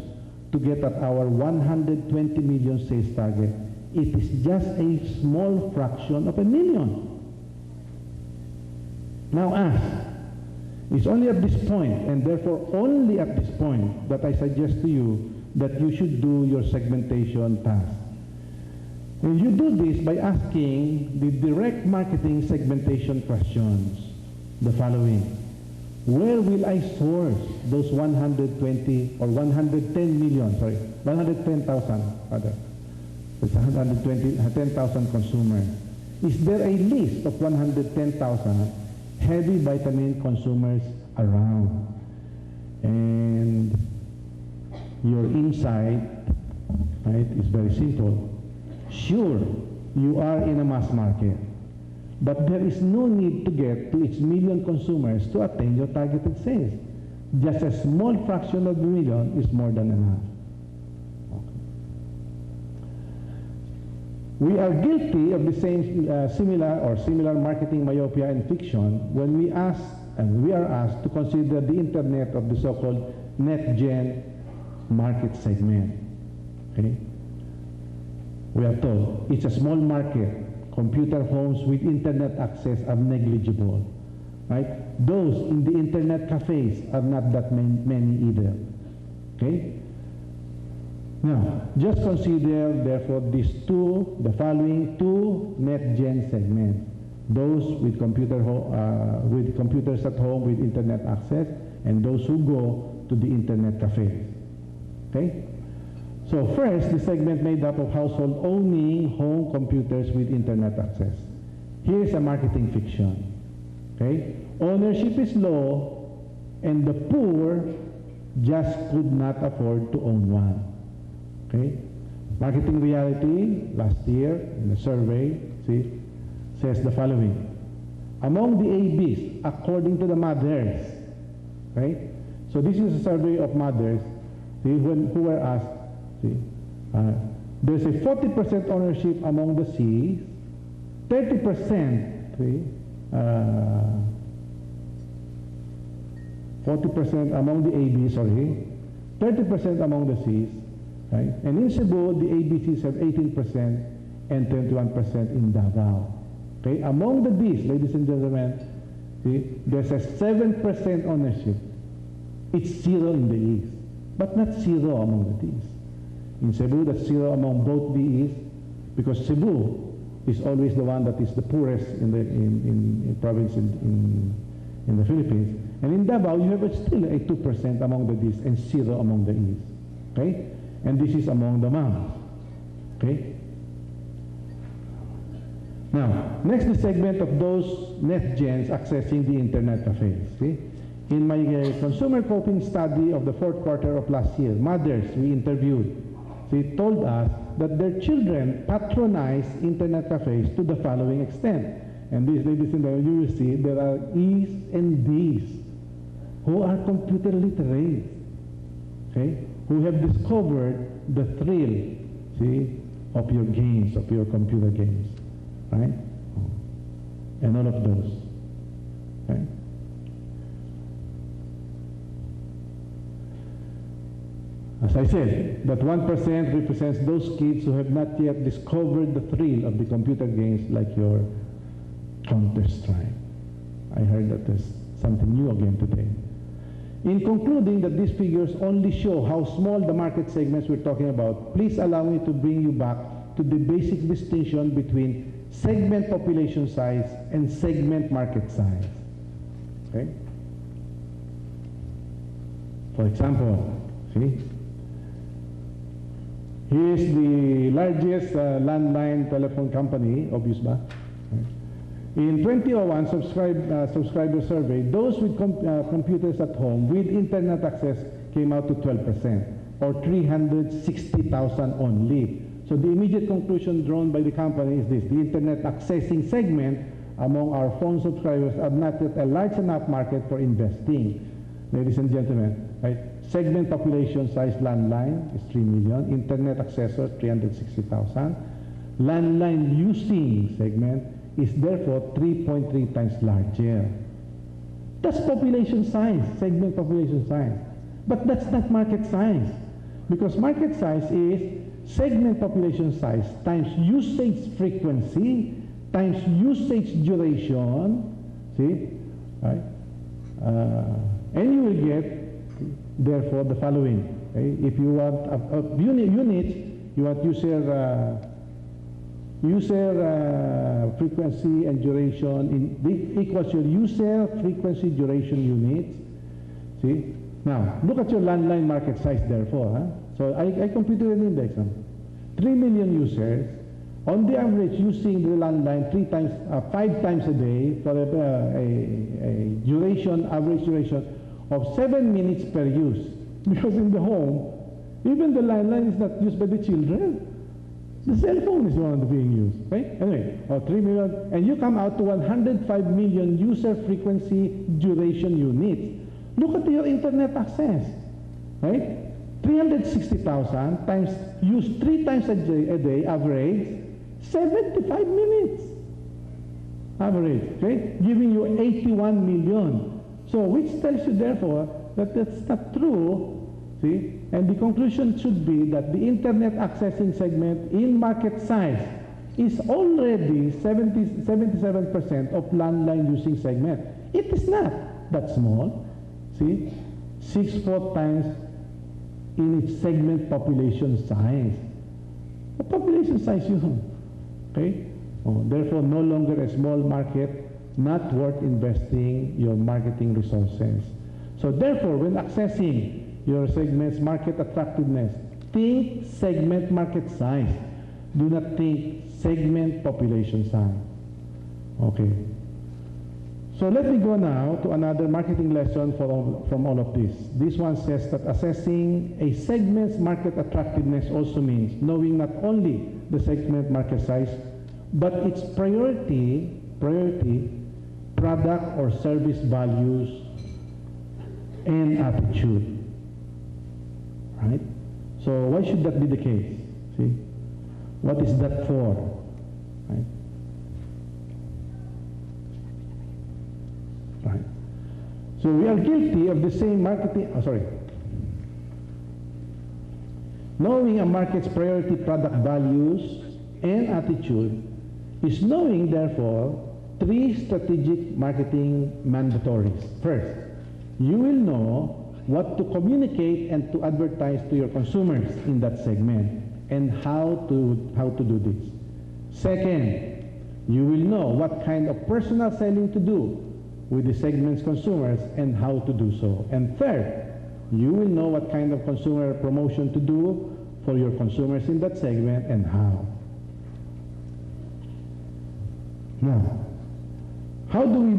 to get at our 120 million sales target. It is just a small fraction of a million. Now ask, it's only at this point, and therefore only at this point, that I suggest to you that you should do your segmentation task. And you do this by asking the direct marketing segmentation questions, the following. Where will I source those 120 or 110 million, sorry, 110,000 rather? It's 110,000 consumers. Is there a list of 110,000 heavy vitamin consumers around? And your insight, right, is very simple. Sure, you are in a mass market, but there is no need to get to its million consumers to attain your targeted sales. Just a small fraction of the million is more than enough. We are guilty of the same similar marketing myopia and fiction when we are asked to consider the internet of the so-called net-gen market segment. Okay? We are told it's a small market. Computer homes with internet access are negligible. Right? Those in the internet cafes are not that many either. Okay? Now, just consider, therefore, the following two net-gen segments. Those with with computers at home with internet access, and those who go to the internet cafes. Okay? So first, the segment made up of households owning home computers with internet access. Here's a marketing fiction. Okay? Ownership is low, and the poor just could not afford to own one. Okay? Marketing reality, last year, in a survey, see, says the following. Among the ABs, according to the mothers, right? So this is a survey of mothers, see, who were asked, see, there's a 40% ownership among the Cs, 30%, see, 40% among the ABs, sorry, 30% among the Cs, right? And in Cebu, the ABCs have 18% and 21% in Davao. Okay? Among the Ds, ladies and gentlemen, see, there's a 7% ownership. It's zero in the E's, but not zero among the Ds. In Cebu, that's zero among both the E's, because Cebu is always the one that is the poorest in the province in the Philippines. And in Davao, you have still a 2% among the Ds and zero among the E's. Okay? And this is among the moms. Okay? Now, next, the segment of those net gens accessing the internet cafes. See? In my consumer coping study of the fourth quarter of last year, mothers we interviewed, they told us that their children patronize internet cafes to the following extent. And these, ladies and gentlemen, you will see there are E's and D's who are computer literate, okay, who have discovered the thrill, see, of your games, of your computer games, right? And all of those, okay? As I said, that 1% represents those kids who have not yet discovered the thrill of the computer games like your Counter-Strike. I heard that there's something new again today. In concluding that these figures only show how small the market segments we're talking about, please allow me to bring you back to the basic distinction between segment population size and segment market size. Okay? For example, see? He is the largest landline telephone company, obvious ba? In 2001 subscriber survey, those with computers at home with internet access came out to 12%, or 360,000 only. So the immediate conclusion drawn by the company is this: the internet accessing segment among our phone subscribers are not yet a large enough market for investing. Ladies and gentlemen, right? Segment population size landline is 3 million, internet accessors 360,000. Landline using segment is therefore 3.3 times larger. That's population size, segment population size. But that's not market size, because market size is segment population size times usage frequency times usage duration, see, right? And you will get, therefore, the following. Okay? If you want units, you want user frequency and duration equals your user frequency duration units. See? Now, look at your landline market size, therefore. Huh? So I computed an index. 3 million users, on the average, using the landline 5 times a day for a duration, average duration of 7 minutes per use. Because in the home, even the landline is not used by the children. The cell phone is the one being used, right? Anyway, 3 million, and you come out to 105 million user frequency duration units. Look at your internet access, right? 360,000 times used 3 times a day, average 75 minutes. Average, okay? Giving you 81 million. So, which tells you, therefore, that that's not true, see? And the conclusion should be that the internet accessing segment in market size is already 77% of landline using segment. It is not that small, see? 6-4 times in its segment population size. The population size, okay? Therefore, no longer a small market, not worth investing your marketing resources. So therefore, when accessing your segment's market attractiveness, think segment market size. Do not think segment population size. Okay. So let me go now to another marketing lesson from all of this. This one says that assessing a segment's market attractiveness also means knowing not only the segment market size, but its priority, product or service values, and attitude. Right? So why should that be the case? See? What is that for? Right? Right. So we are guilty of the same marketing, Knowing a market's priority product values and attitude is knowing, therefore, 3 strategic marketing mandatories. First, you will know what to communicate and to advertise to your consumers in that segment and how to do this. Second, you will know what kind of personal selling to do with the segment's consumers and how to do so. And third, you will know what kind of consumer promotion to do for your consumers in that segment and how. Now, how do we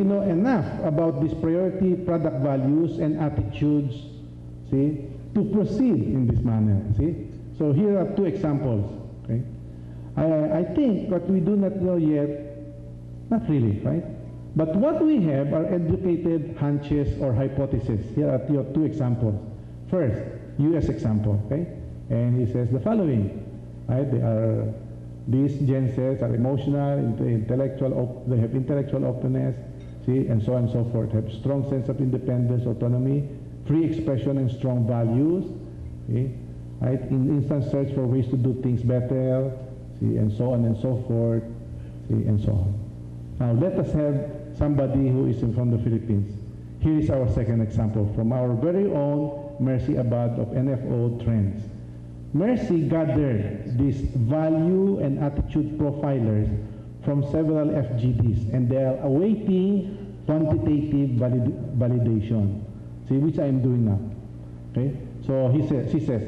know enough about these priority product values and attitudes, see, to proceed in this manner, see? So here are two examples, okay? I think what we do not know yet, not really, right? But what we have are educated hunches or hypotheses. Here are two examples. First, U.S. example, okay? And he says the following, right? These Gen Zs are emotional, intellectual, they have intellectual openness, see, and so on and so forth. Have strong sense of independence, autonomy, free expression, and strong values, see, right? In instant search for ways to do things better, see, and so on and so forth, see, and so on. Now let us have somebody who is from the Philippines. Here is our second example from our very own Mercy Abad of NFO Trends. Mercy gathered these value and attitude profilers from several FGDs, and they are awaiting quantitative validation, see, which I am doing now. Okay, so she says,